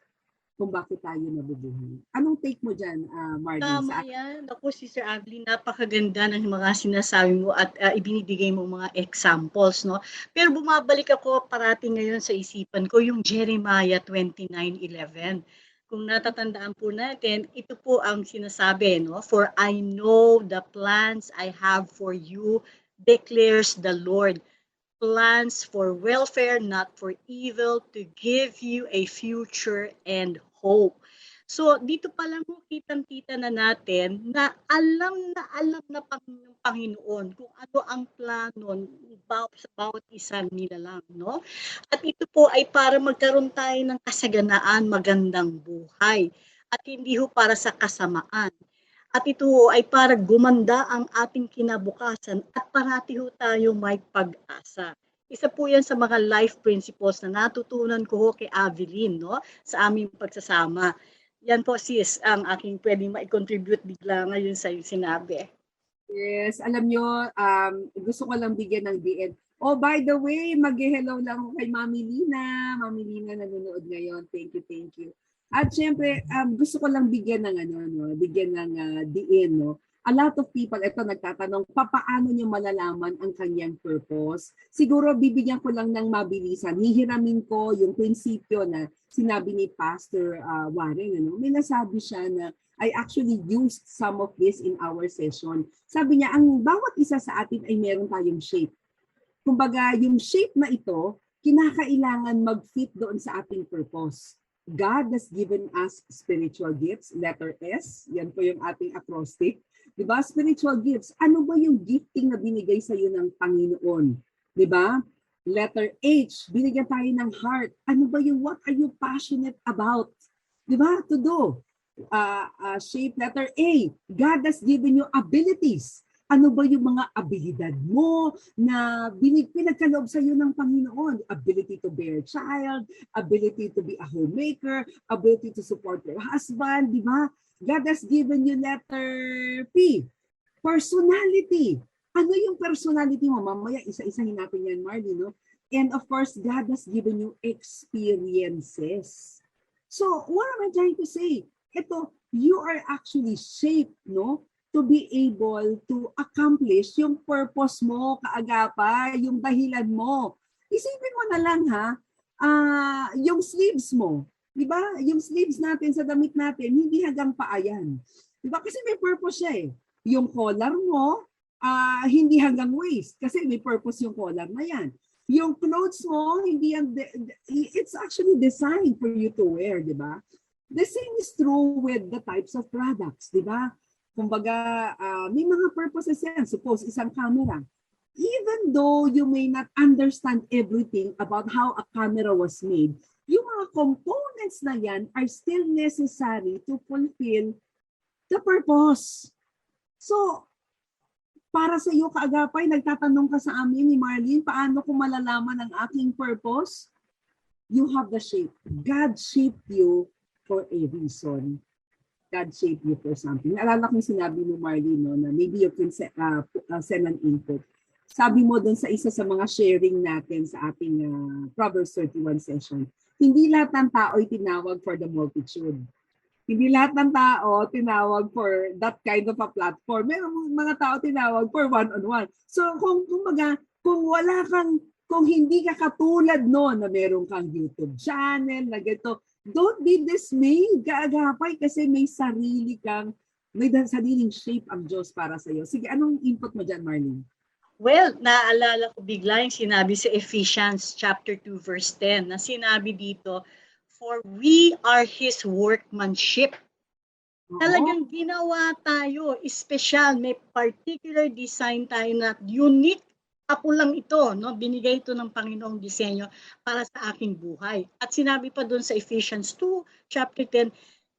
kung bakit tayo nabubuhay. Anong take mo dyan, Marlene? Tama yan. Ako, Sister Adeline, napakaganda ng mga sinasabi mo at ibinibigay mo mga examples, no? Pero bumabalik ako parating ngayon sa isipan ko yung Jeremiah 29:11. Kung natatandaan po natin, ito po ang sinasabi, no? For I know the plans I have for you, declares the Lord. Plans for welfare, not for evil, to give you a future and hope. So, dito pa lang kitang-kita na natin na alam na ng Panginoon kung ano ang plano sa bawat isa nila lang, no? At ito po ay para magkaroon tayo ng kasaganaan, magandang buhay. At hindi ho para sa kasamaan. At ito ay para gumanda ang ating kinabukasan at parati ho tayo may pag-asa. Isa po yan sa mga life principles na natutunan ko ho kay Aveline, no? Sa aming pagsasama. Yan po sis, ang aking pwedeng ma-contribute bigla ngayon sa sinabi. Yes, alam nyo, gusto ko lang bigyan ng DN. Oh, by the way, mag-hello lang ako kay Mami Lina. Mami Lina nanonood ngayon. Thank you. At syempre, gusto ko lang bigyan ng DN, no? A lot of people, ito nagtatanong, paano nyo malalaman ang kanyang purpose? Siguro bibigyan ko lang ng mabilisan. Hihiramin ko yung prinsipyo na sinabi ni Pastor Warren. May nasabi siya na I actually used some of this in our session. Sabi niya, ang bawat isa sa atin ay meron tayong shape. Kumbaga, yung shape na ito, kinakailangan mag-fit doon sa ating purpose. God has given us spiritual gifts, letter S, yan po yung ating acrostic. Diba? Spiritual gifts, ano ba yung gifting na binigay sa iyo ng Panginoon? Diba? Letter H, binigyan tayo ng heart. Ano ba yung what are you passionate about? Diba? To do. Shape, letter A, God has given you abilities. Ano ba yung mga abilidad mo na pinagkaloob sa iyo ng Panginoon? Ability to bear child, ability to be a homemaker, ability to support your husband, di ba? God has given you letter P, personality. Ano yung personality mo? Mamaya isa-isahin natin yan, Marlene, no? And of course, God has given you experiences. So, what am I trying to say? Ito, you are actually shaped, no? To be able to accomplish yung purpose mo, kaagapay, yung dahilan mo. Isipin mo na lang ha, yung sleeves mo. Di ba? Yung sleeves natin sa damit natin, hindi hanggang paa yan. Di ba? Kasi may purpose siya eh. Yung collar mo, hindi hanggang waist. Kasi may purpose yung collar na yan. Yung clothes mo, hindi yan, it's actually designed for you to wear, di ba? The same is true with the types of products, di ba? Kumbaga, may mga purposes yan. Suppose, isang camera. Even though you may not understand everything about how a camera was made, yung mga components na yan are still necessary to fulfill the purpose. So, para sa iyo, kaagapay, nagtatanong ka sa amin ni Marlene, paano ko malalaman ang aking purpose? You have the shape. God shaped you for a reason. God shaped you for something. Naalala ko yung sinabi mo, Marlene, no, na maybe you can send an input. Sabi mo doon sa isa sa mga sharing natin sa ating Proverbs 31 session, hindi lahat ng tao ay tinawag for the multitude. Hindi lahat ng tao tinawag for that kind of a platform. May mga tao tinawag for one-on-one. So kung hindi ka katulad noon na meron kang YouTube channel, na gito, don't be dismayed, kaagapay, kasi may sariling shape ang Diyos para sa iyo. Sige, anong input mo dyan, Marlene? Well, naalala ko bigla yung sinabi sa Ephesians chapter 2 verse 10 na sinabi dito, for we are His workmanship. Talagang ginawa tayo, special, may particular design tayo na unique. Ako lang ito, no? Binigay ito ng Panginoong disenyo para sa aking buhay. At sinabi pa doon sa Ephesians 2 chapter 10,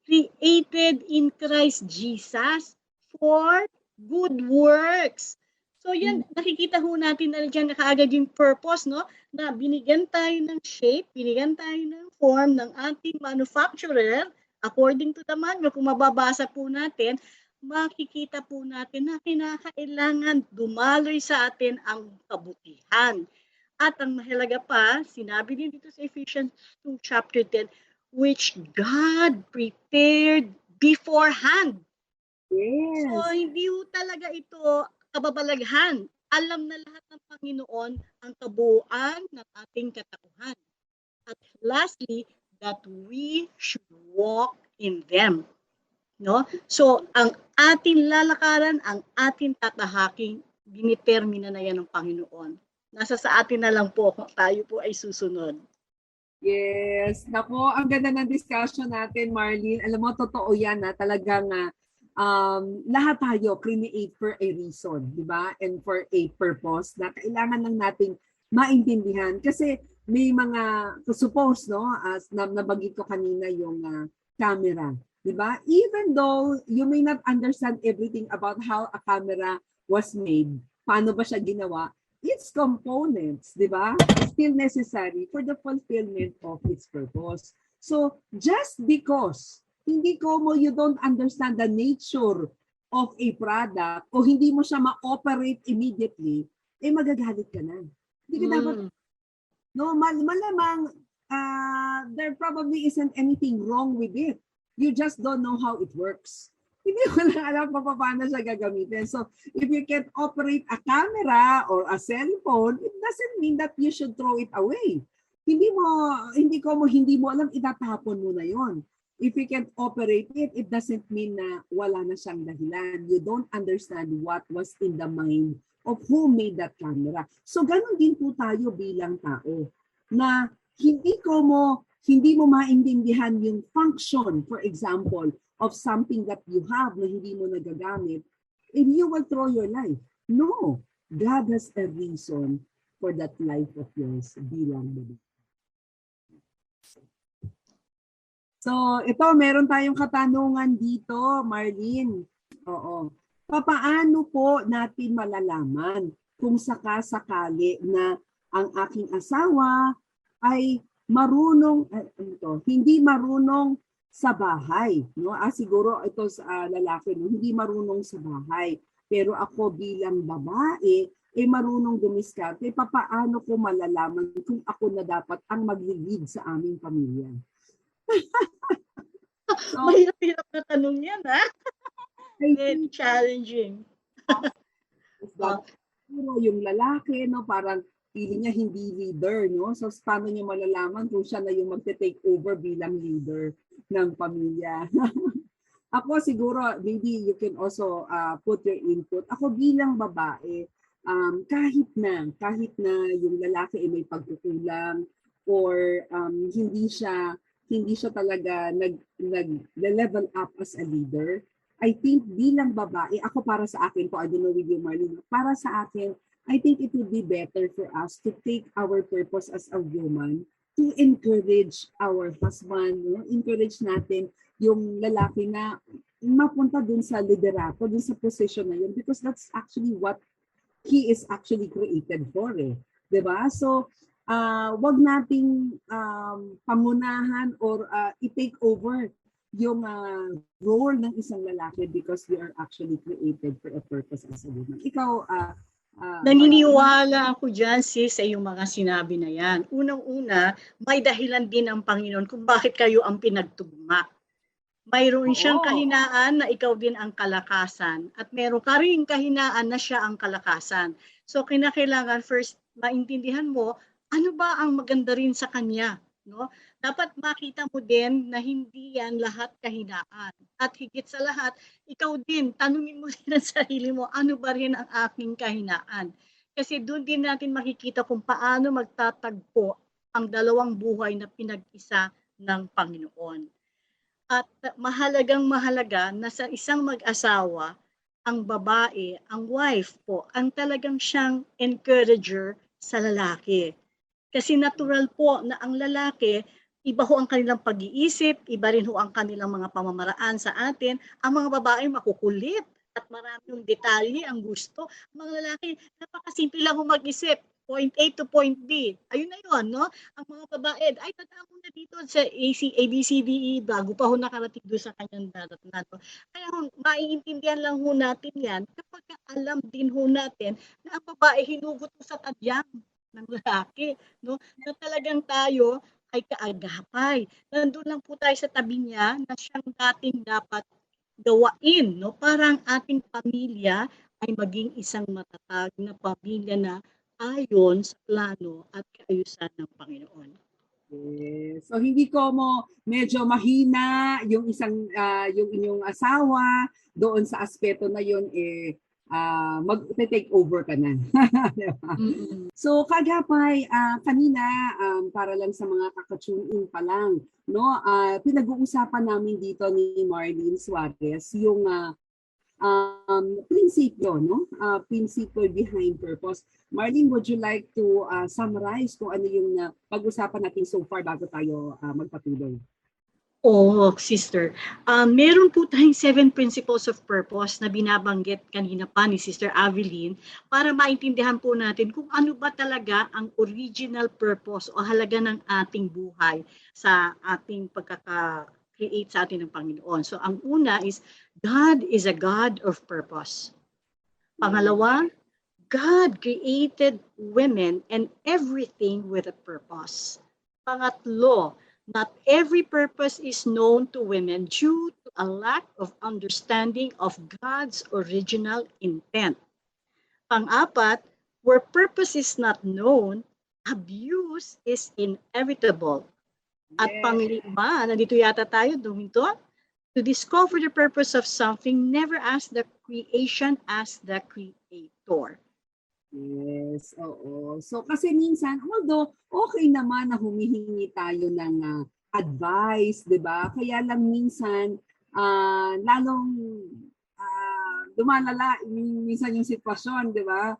created in Christ Jesus for good works. So yan, nakikita ho natin na dyan na kaagad yung purpose, no? Na binigyan tayo ng shape, binigyan tayo ng form ng ating manufacturer, according to the manual. Kung mababasa po natin, makikita po natin na kinakailangan dumaloy sa atin ang kabutihan. At ang mahalaga pa, sinabi din dito sa Ephesians 2 chapter 10, which God prepared beforehand. Yes. So hindi ho talaga ito kababalaghan. Alam na lahat ng Panginoon ang kabuuan ng ating katauhan. At lastly, that we should walk in them. No? So, ang ating lalakaran, ang ating tatahaking, dinitermina na yan ng Panginoon. Nasa sa atin na lang po kung tayo po ay susunod. Yes. Nako, ang ganda ng discussion natin, Marlene. Alam mo, totoo yan na talagang lahat tayo create for a reason, di ba? And for a purpose na kailangan lang nating maintindihan. Kasi may mga, suppose, no, as nabanggit ko kanina yung camera, di ba? Even though you may not understand everything about how a camera was made, paano ba siya ginawa, its components, di ba, still necessary for the fulfillment of its purpose. So, just because you don't understand the nature of a product o hindi mo siya ma-operate immediately, magagalit ka na. Hindi ka dapat, no, malamang there probably isn't anything wrong with it. You just don't know how it works. Hindi mo lang alam paano siya gagamitin. So, if you can't operate a camera or a cellphone, it doesn't mean that you should throw it away. Hindi mo alam, itatapon mo na yon. If you can't operate it, it doesn't mean na wala na siyang dahilan. You don't understand what was in the mind of who made that camera. So ganun din po tayo bilang tao na hindi mo maintindihan yung function, for example, of something that you have na hindi mo nagagamit, and you will throw your life. No, God has a reason for that life of yours bilang babae. So, ito, meron tayong katanungan dito, Marlene. Oo. Papaano po natin malalaman kung sakasakali na ang aking asawa ay hindi marunong sa bahay, no? Siguro ito sa lalaki, no? Hindi marunong sa bahay. Pero ako bilang babae, marunong dumiskarte. Papaano ko malalaman kung ako na dapat ang mag-lead sa aming pamilya? So, Mahirap na tanong yan, ha? Very challenging. Yung lalaki, no, parang feeling niya hindi leader, no? So paano niya malalaman kung siya na yung magte-take over bilang leader ng pamilya? Ako siguro, maybe you can also put your input. Ako bilang babae, kahit na yung lalaki ay may pagkukulang or hindi siya talaga nag-level up as a leader, I think bilang babae, ako para sa akin, I don't know with you, Marlene, para sa akin, I think it would be better for us to take our purpose as a woman to encourage our husband, no? Encourage natin yung lalaki na mapunta dun sa liderato, dun sa position na yun, because that's actually what he is actually created for, eh. Diba? So, wag nating pamunahan or i-take over yung role ng isang lalaki because we are actually created for a purpose as a woman. Ikaw, naniniwala ako dyan, sis, sa iyong mga sinabi na yan. Unang-una, may dahilan din ang Panginoon kung bakit kayo ang pinagtugma. Mayroon siyang kahinaan na ikaw din ang kalakasan at meron ka rin kahinaan na siya ang kalakasan. So kinakailangan first maintindihan mo ano ba ang maganda rin sa kanya, no? Dapat makita mo din na hindi yan lahat kahinaan. At higit sa lahat, ikaw din, tanungin mo din ang sarili mo, ano ba rin ang aking kahinaan? Kasi doon din natin makikita kung paano magtatagpo ang dalawang buhay na pinag-isa ng Panginoon. At mahalaga na sa isang mag-asawa, ang babae, ang wife po, ang talagang siyang encourager sa lalaki. Kasi natural po na ang lalaki, iba ho ang kanilang pag-iisip, iba rin ho ang kanilang mga pamamaraan sa atin. Ang mga babae makukulit at maraming detalye ang gusto. Ang mga lalaki, napakasimple lang ho mag-isip. Point A to point B. Ayun na yun, no? Ang mga babae, ay tanda mo na dito sa ABCDE bago pa ho nakarating doon sa kanyang darat na to. Kaya maiintindihan lang ho natin yan kapag alam din ho natin na ang babae hinugot mo sa tadyang ng lalaki, no? Na talagang tayo ay kaagapay. Nandun lang po tayo sa tabi niya na siyang dating dapat gawain, no? Parang ating pamilya ay maging isang matatag na pamilya na ayon sa plano at kaayusan ng Panginoon. yes. So hindi ko medyo mahina yung yung inyong asawa doon sa aspeto na yun mag-take over ka na. So kagapay kanina para lang sa mga kakatune in pa lang, no? Pinag-uusapan namin dito ni Marlene Suarez yung prinsipyo, no? Prinsipyo behind purpose. Marlene, would you like to summarize kung ano yung pag-usapan natin so far bago tayo magpatuloy? Sister. Meron po tayong 7 principles of purpose na binabanggit kanina pa ni Sister Aveline para maintindihan po natin kung ano ba talaga ang original purpose o halaga ng ating buhay sa ating pagkaka-create sa atin ng Panginoon. So ang una is, God is a God of purpose. Pangalawa, God created women and everything with a purpose. Pangatlo, not every purpose is known to women due to a lack of understanding of God's original intent. Pang-apat, where purpose is not known, abuse is inevitable. At panglima, nandito yata tayo, Dominto, to discover the purpose of something, never ask the creation as the creator. Yes, oo. So kasi minsan, although okay naman na humihingi tayo ng advice, 'di ba? Kaya lang minsan lalong lumalala minsan yung sitwasyon, 'di ba?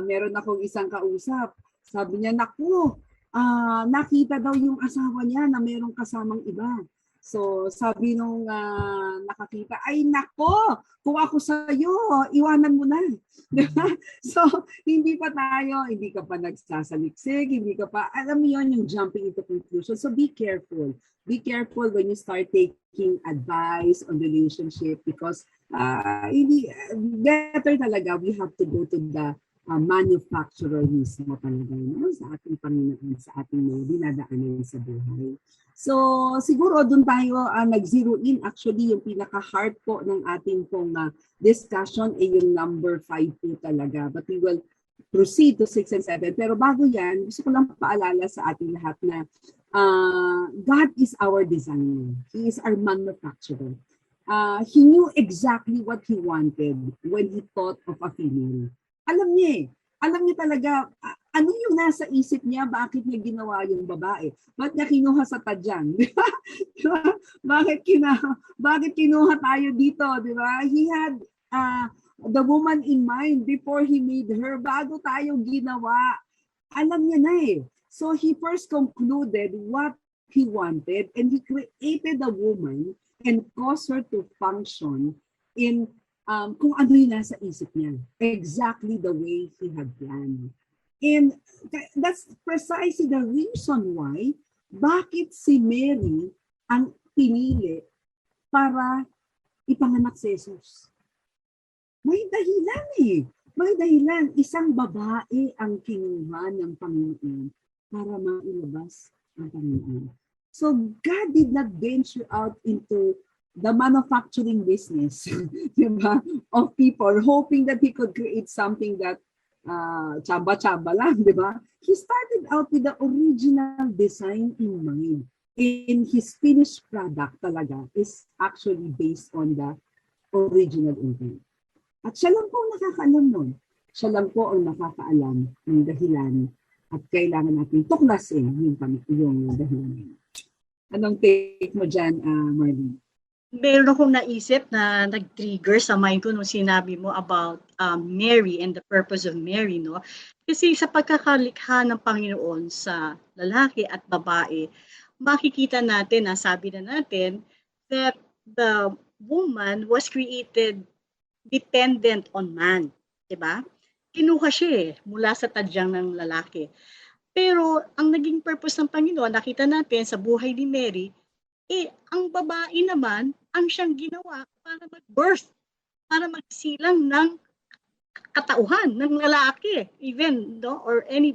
Meron akong isang kausap. Sabi niya, "Naku, nakita daw yung asawa niya na merong kasamang iba." So sabi nung nakakita, ay nako, kung ako sa'yo, iwanan mo na. So hindi ka pa nagsasaliksik, hindi ka pa, alam mo yun, yung jumping into conclusion. So be careful. Be careful when you start taking advice on relationship because better talaga, we have to go to the manufacturer mismo talaga, no? Sa ating Panginoon, sa ating mga dinadaanan sa buhay. So, siguro doon tayo nag-zero in. Actually, yung pinaka-heart po ng ating pong discussion ay yung number 5 po talaga. But we will proceed to 6 and 7. Pero bago yan, gusto ko lang paalala sa ating lahat na God is our designer. He is our manufacturer. He knew exactly what He wanted when He thought of a female. Alam niya eh. Alam niya talaga ano yung nasa isip niya, bakit niya ginawa yung babae. Ba't niya kinuha sa tadyang? Di ba? Bakit kinuha tayo dito? Di ba? He had the woman in mind before He made her. Bago tayo ginawa, alam niya na eh. So He first concluded what He wanted and He created a woman and caused her to function in kung ano yung nasa isip niya. Exactly the way He had planned. And that's precisely the reason why bakit si Mary ang pinili para ipanganak si Jesus. May dahilan eh. May dahilan. Isang babae ang kinuha ng Panginoon para mailabas ang Panginoon. So God did not venture out into the manufacturing business diba, of people, hoping that He could create something that chamba-chamba lang, diba? He started out with the original design in mind. And His finished product talaga is actually based on the original intent. At siya lang po ang nakakaalam nun. Siya lang po ang nakakaalam ng dahilan at kailangan natin tuklasin yung dahilan. Anong take mo dyan, Marlene? Meron akong naisip na nag-trigger sa mind ko nung sinabi mo about Mary and the purpose of Mary, no? Kasi sa pagkakalikha ng Panginoon sa lalaki at babae, makikita natin, sabi na natin, that the woman was created dependent on man, diba? Kinuha siya mula sa tadyang ng lalaki. Pero ang naging purpose ng Panginoon, nakita natin sa buhay ni Mary, ang babae naman ang siyang ginawa para mag-birth, para magsilang ng katauhan ng lalaki, even or any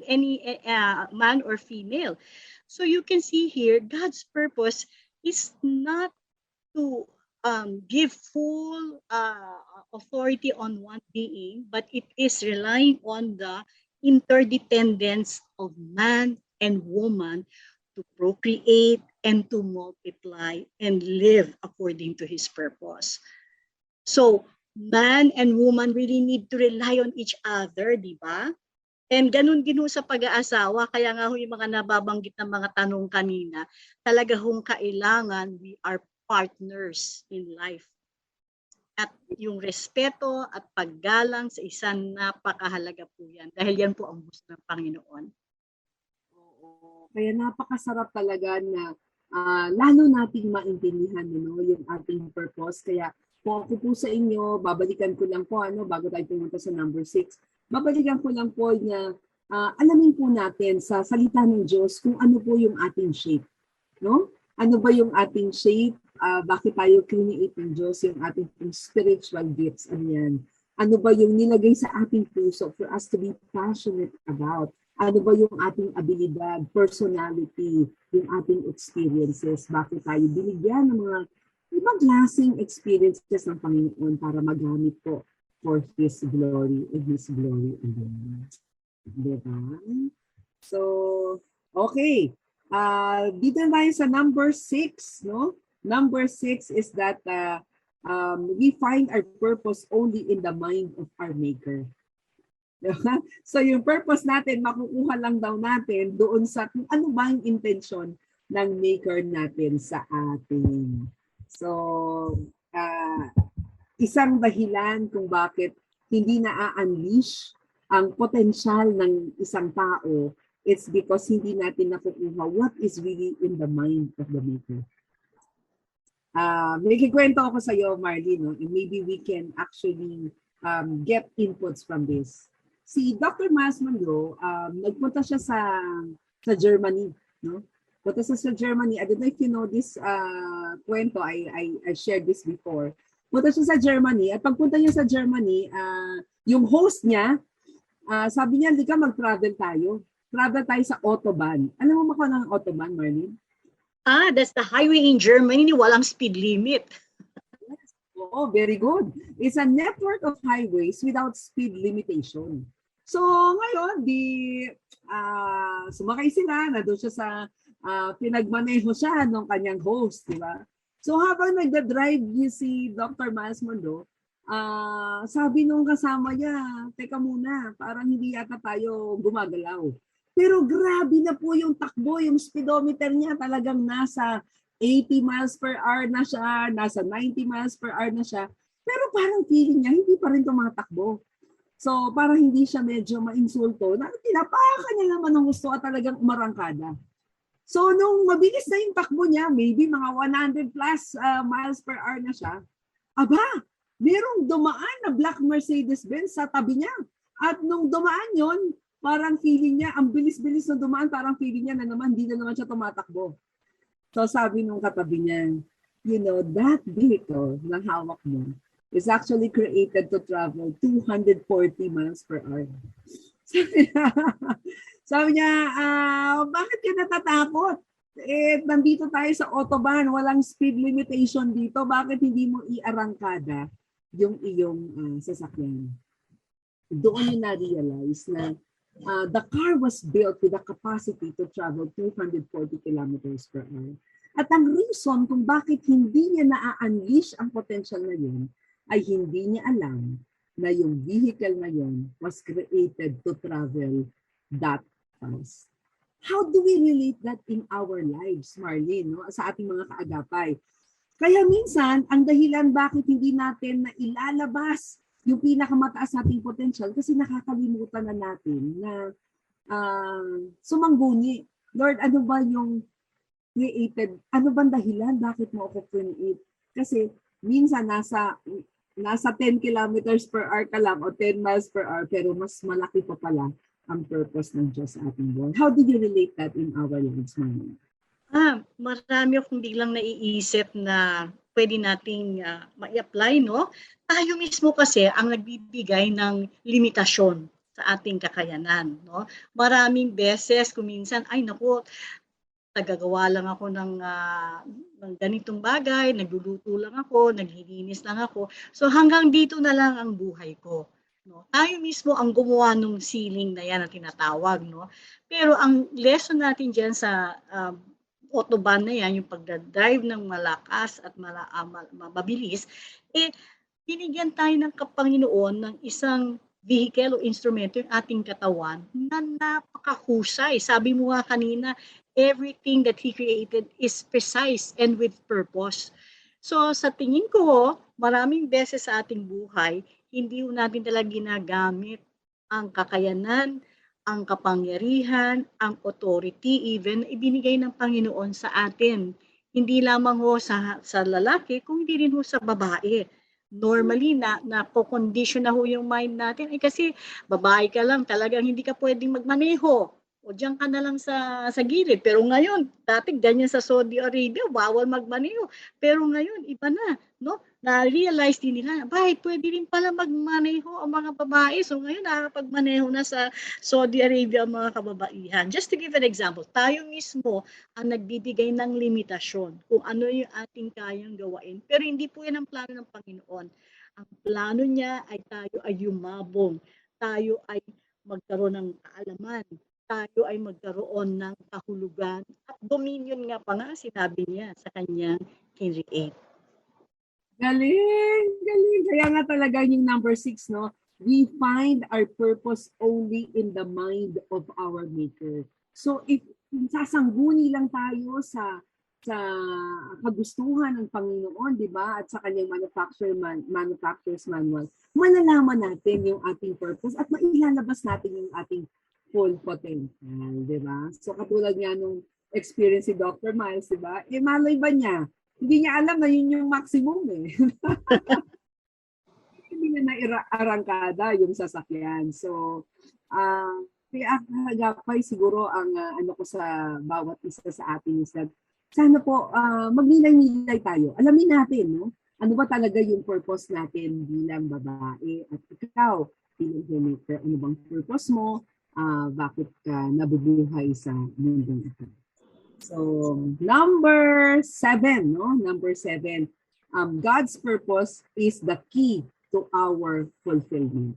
man or female. So you can see here, God's purpose is not to give full authority on one being, but it is relying on the interdependence of man and woman to procreate and to multiply and live according to His purpose. So, man and woman really need to rely on each other, di ba? And ganun din sa pag-aasawa, kaya nga yung mga nababanggit na mga tanong kanina, talaga hong kailangan we are partners in life. At yung respeto at paggalang sa isang napakahalaga po yan. Dahil yan po ang gusto ng Panginoon. Kaya napakasarap talaga na lalo nating maintindihan yung ating purpose. Kaya po ako po sa inyo, babalikan ko lang po bago tayo pumunta sa number 6. Babalikan ko lang po na alamin po natin sa salita ng Diyos kung ano po yung ating shape. No? Ano ba yung ating shape? Bakit tayo create ng Diyos yung ating spiritual gifts? Ano ba yung nilagay sa ating puso for us to be passionate about? Ano ba yung ating abilidad, personality, yung ating experiences? Bakit tayo binigyan ng mga ibang klaseng experiences ng Panginoon para magamit po for His glory and His glory alone. Diba? So, okay. Dito na tayo sa number 6, no? Number 6 is that we find our purpose only in the mind of our Maker. So yung purpose natin, makukuha lang daw natin doon sa kung ano ba yung intention ng Maker natin sa atin. So, isang dahilan kung bakit hindi na-unleash ang potensyal ng isang tao, it's because hindi natin nakukuha what is really in the mind of the Maker. May kikwento ako sa iyo, Marlene, no? And maybe we can actually get inputs from this. Si Dr. Miles Monroe, nagpunta siya sa Germany, no? Punta siya sa Germany. I don't know if you know this kwento. I shared this before. Punta siya sa Germany. At pagpunta niya sa Germany, yung host niya, sabi niya, "Lika, mag-travel tayo. Travel tayo sa Autobahn." Alam mo kung ano ang Autobahn, Marlene? That's the highway in Germany, walang speed limit. Oh, very good. It's a network of highways without speed limitation. So ngayon, sumakay sila, nandun siya sa pinagmaneho siya ng kanyang host, di ba? So habang nagda-drive si Dr. Miles Mundo, sabi nung kasama niya, teka muna, parang hindi yata tayo gumagalaw. Pero grabe na po yung takbo, yung speedometer niya talagang nasa 80 miles per hour na siya, nasa 90 miles per hour na siya. Pero parang feeling niya, hindi pa rin tumatakbo. So parang hindi siya medyo mainsulto, tinapakan niya naman ng gusto at talagang umarangkada. So nung mabilis na yung takbo niya, maybe mga 100 plus miles per hour na siya, merong dumaan na black Mercedes-Benz sa tabi niya. At nung dumaan yon, parang feeling niya, ang bilis-bilis na dumaan, parang feeling niya na naman, hindi na naman siya tumatakbo. So sabi nung katabi niya, that vehicle na hawak mo is actually created to travel 240 miles per hour. Sabi niya, bakit ka natatakot? Nandito tayo sa autobahn, walang speed limitation dito. Bakit hindi mo iarangkada yung iyong sasakyan? Doon yung na-realize na the car was built with a capacity to travel 240 kilometers per hour. At ang reason kung bakit hindi niya na-unleash ang potential na yun, ay hindi niya alam na yung vehicle na yun was created to travel that fast. How do we relate that in our lives, Marlene, no? Sa ating mga kaagapay? Kaya minsan, ang dahilan bakit hindi natin na ilalabas yung pinakamataas nating potential kasi nakakalimutan na natin na sumangguni. Lord, ano ba yung created? Ano bang dahilan bakit mo ako create? Kasi minsan nasa 10 kilometers per hour ka lang o 10 miles per hour pero mas malaki pa pala ang purpose ng Diyos sa ating buhay. How did you relate that in our lives, Mami? Marami akong biglang naiisip na pwede nating ma-apply, no? Tayo mismo kasi ang nagbibigay ng limitasyon sa ating kakayanan, no? Maraming beses, kung minsan, tagagawa lang ako ng ganitong bagay, nagluluto lang ako, naglilinis lang ako. So hanggang dito na lang ang buhay ko. No? Tayo mismo ang gumawa ng ceiling na yan na tinatawag. No? Pero ang lesson natin dyan sa autobahn na yan, yung pagdadrive ng malakas at mabilis, binigyan tayo ng Panginoon ng isang vehicle o instrumento, yung ating katawan, na napakahusay. Sabi mo nga kanina, everything that He created is precise and with purpose. So sa tingin ko, maraming beses sa ating buhay, hindi natin talaga ginagamit ang kakayanan, ang kapangyarihan, ang authority, even ibinigay ng Panginoon sa atin. Hindi lamang sa lalaki, kung hindi rin sa babae. Normally, na-condition na yung mind natin. Kasi babae ka lang, talagang hindi ka pwedeng magmaneho. O diyan ka na lang sa gilid. Pero ngayon, dati ganyan sa Saudi Arabia, bawal magmaneho. Pero ngayon, iba na. No? Na-realize din nila, pwede rin pala magmaneho ang mga babae. So ngayon, nakakapagmaneho na sa Saudi Arabia ang mga kababaihan. Just to give an example, tayo mismo ang nagbibigay ng limitasyon kung ano yung ating kayang gawain. Pero hindi po yan ang plano ng Panginoon. Ang plano niya ay tayo ay yumabong. Tayo ay magkaroon ng kaalaman. Tayo ay magkaroon ng kahulugan at dominion nga pa nga sinabi niya sa kanyang King 8. Galing! Kaya nga talaga yung number 6, no? We find our purpose only in the mind of our Maker. So if sasangguni lang tayo sa kagustuhan ng Panginoon, di ba? At sa kanyang manufacturer's manual, malalaman natin yung ating purpose at mailalabas natin yung ating full potential, di ba? So katulad nga nung experience si Dr. Miles, di ba? Malay ba niya? Hindi niya alam na yun yung maximum eh. Hindi niya na-arangkada yung sasakyan. So, kaya hagapay siguro ang ano ko sa bawat isa sa atin is that sana po magnilay-nilay tayo. Alamin natin, no? Ano ba talaga yung purpose natin bilang babae at ikaw bilang homemaker? Ano bang purpose mo? Bakit ka nabubuhay sa mundong ito? So, number 7, no? Number 7. God's purpose is the key to our fulfillment.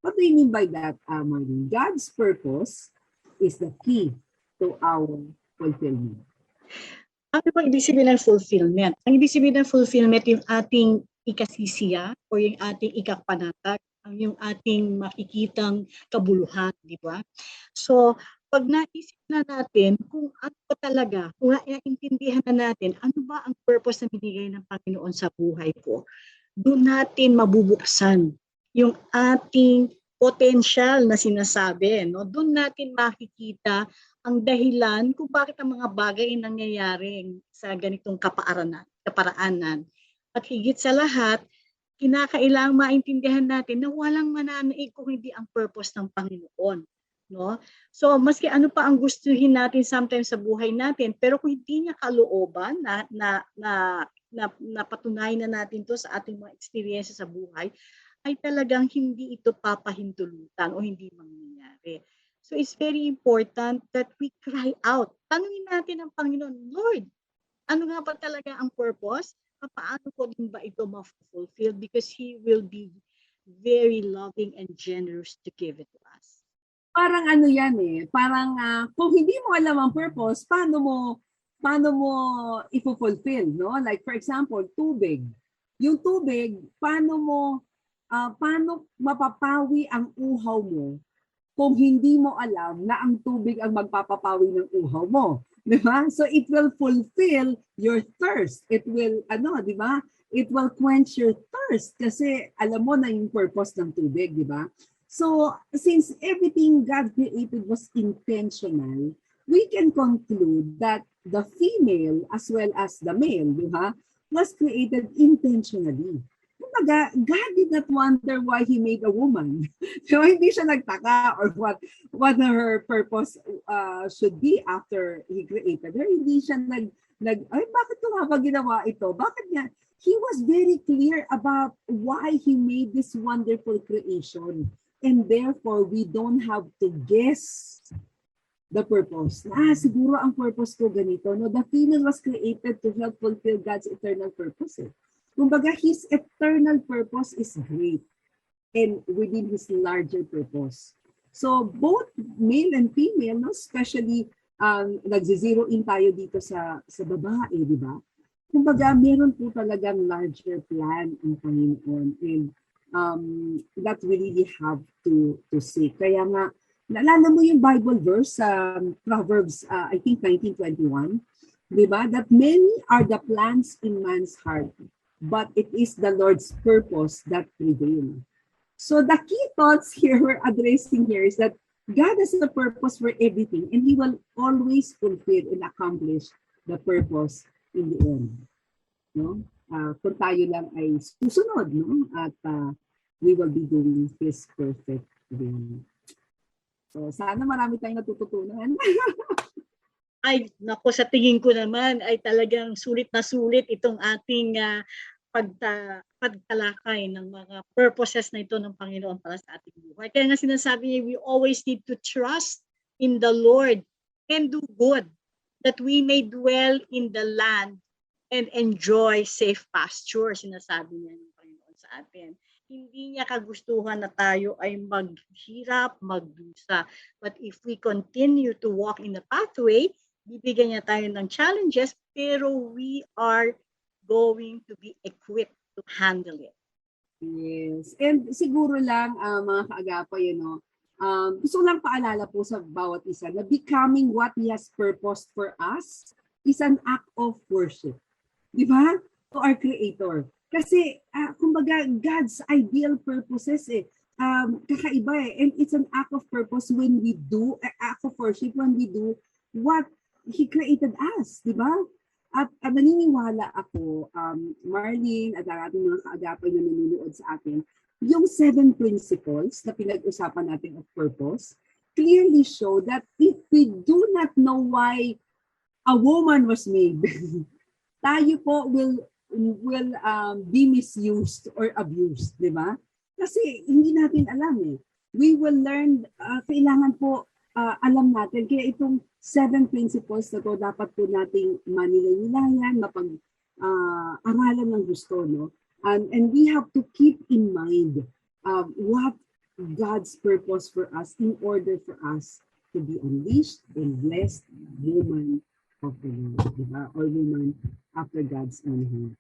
What do you mean by that, Marlene? God's purpose is the key to our fulfillment. Ano ba ibig sabihin ng fulfillment? Ang ibig sabihin ng fulfillment, yung ating ikasisiya o yung ating ikapanatag, yung ating makikitang kabuluhan, di ba? So, pag naisip na natin kung ano ba talaga, kung naiintindihan na natin, ano ba ang purpose na binigay ng Panginoon sa buhay ko, doon natin mabubuksan yung ating potential na sinasabi. No? Doon natin makikita ang dahilan kung bakit ang mga bagay ay nangyayari sa ganitong kaparaanan. At higit sa lahat, kinakailangang maintindihan natin na walang mananaig kung hindi ang purpose ng Panginoon. No? So, maski ano pa ang gustuhin natin sometimes sa buhay natin, pero kung hindi niya kalooban na patunayan na natin to sa ating mga experiences sa buhay, ay talagang hindi ito papahintulutan o hindi mangyayari. So it's very important that we cry out. Tanungin natin ang Panginoon, Lord, ano nga ba talaga ang purpose? Paano ko din ba ito ma-fulfill? Because He will be very loving and generous to give it to us. Parang ano yan parang kung hindi mo alam ang purpose, paano mo i-fulfill, no? Like for example, tubig. Yung tubig, paano mapapawi ang uhaw mo kung hindi mo alam na ang tubig ang magpapapawi ng uhaw mo, di ba? So it will fulfill your thirst. It will di ba? It will quench your thirst kasi alam mo na yung purpose ng tubig, di ba? So since everything God created was intentional, we can conclude that the female as well as the male, di ba, was created intentionally. Kumbaga, God did not wonder why He made a woman. So hindi siya nagtaka or what her purpose should be after He created her. Hindi siya bakit ko nga ba ginawa ito? Bakit niya? He was very clear about why He made this wonderful creation. And therefore, we don't have to guess the purpose. Siguro ang purpose ko ganito. No, the female was created to help fulfill God's eternal purpose. Kumbaga, His eternal purpose is great and within His larger purpose. So, both male and female, no, especially nagzizero in tayo dito sa babae, di ba? Kumbaga, meron po talagang larger plan ang Panginoon and that we really have to see. Kaya nga, naalala mo yung Bible verse sa Proverbs, I think 19:21, di ba? That many are the plans in man's heart, but it is the Lord's purpose that prevail. So the key thoughts here we're addressing here is that God has a purpose for everything and He will always fulfill and accomplish the purpose in the end. No? Kung tayo lang ay susunod, no? At we will be doing His perfect will. So sana marami tayong natututunan. Ay, naku, sa tingin ko naman ay talagang sulit na sulit itong ating pagtalakay ng mga purposes na ito ng Panginoon para sa ating buhay. Kaya nga sinasabi niya, we always need to trust in the Lord and do good, that we may dwell in the land and enjoy safe pasture, sinasabi niya ng Panginoon sa atin. Hindi niya kagustuhan na tayo ay maghirap, magdusa. But if we continue to walk in the pathway, bibigyan niya tayo ng challenges, pero we are going to be equipped to handle it. Yes. And siguro lang, mga kaagapay, gusto ko lang paalala po sa bawat isa na becoming what He has purposed for us is an act of worship. Di ba? To our Creator. Kasi, kumbaga, God's ideal purposes kakaiba And it's an act of purpose when we do, act of worship when we do what He created us. Di ba? At naniniwala ako, Marlene at ang ating mga kaagapay na nanonood sa atin, yung 7 principles na pinag-usapan natin of purpose clearly show that if we do not know why a woman was made, tayo po will be misused or abused, di ba? Kasi hindi natin alam We will learn, kailangan po alam natin. Kaya itong 7 principles na to dapat po nating manilay-nilayan, aralan ng gusto, no? And we have to keep in mind what God's purpose for us in order for us to be unleashed and blessed woman of the Lord, diba? Or woman after God's own hand.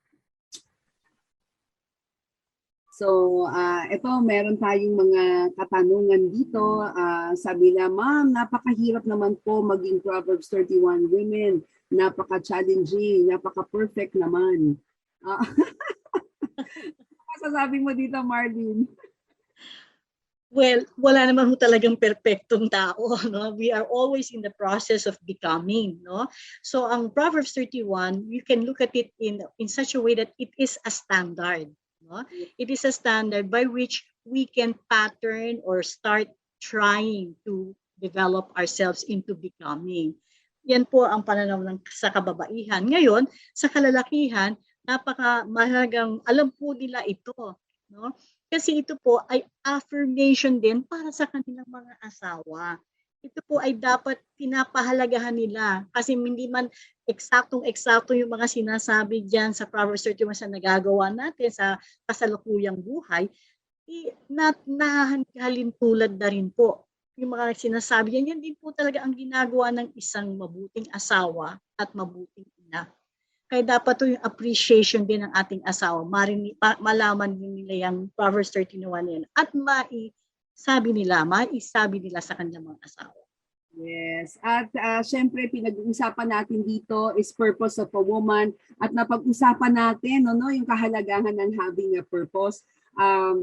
So, ito, meron tayong mga katanungan dito. Sabi na, ma'am, napakahirap naman po maging Proverbs 31 women. Napaka-challenging, napaka-perfect naman. Masasabi mo dito, Marlene? Well, wala naman ho talagang perfectong tao, no? We are always in the process of becoming, no? So ang Proverbs 31, you can look at it in such a way that it is a standard, no? It is a standard by which we can pattern or start trying to develop ourselves into becoming. Yan po ang pananaw sa kababaihan. Ngayon, sa kalalakihan, napaka-mahalagang alam po nila ito, no? Kasi ito po ay affirmation din para sa kanilang mga asawa. Ito po ay dapat pinapahalagahan nila kasi hindi man eksaktong-eksakto yung mga sinasabi diyan sa Proverbs 31 sa nagagawa natin sa kasalukuyang buhay, nahahalin tulad na rin po yung mga sinasabi yan. Yan din po talaga ang ginagawa ng isang mabuting asawa at mabuting ina. Kaya dapat to yung appreciation din ng ating asawa. Malaman din nila yung Proverbs 31 yan. At maisabi nila sa kanilang mga asawa. Yes. At syempre, pinag-uusapan natin dito is purpose of a woman. At napag-usapan natin yung kahalagahan ng having a purpose.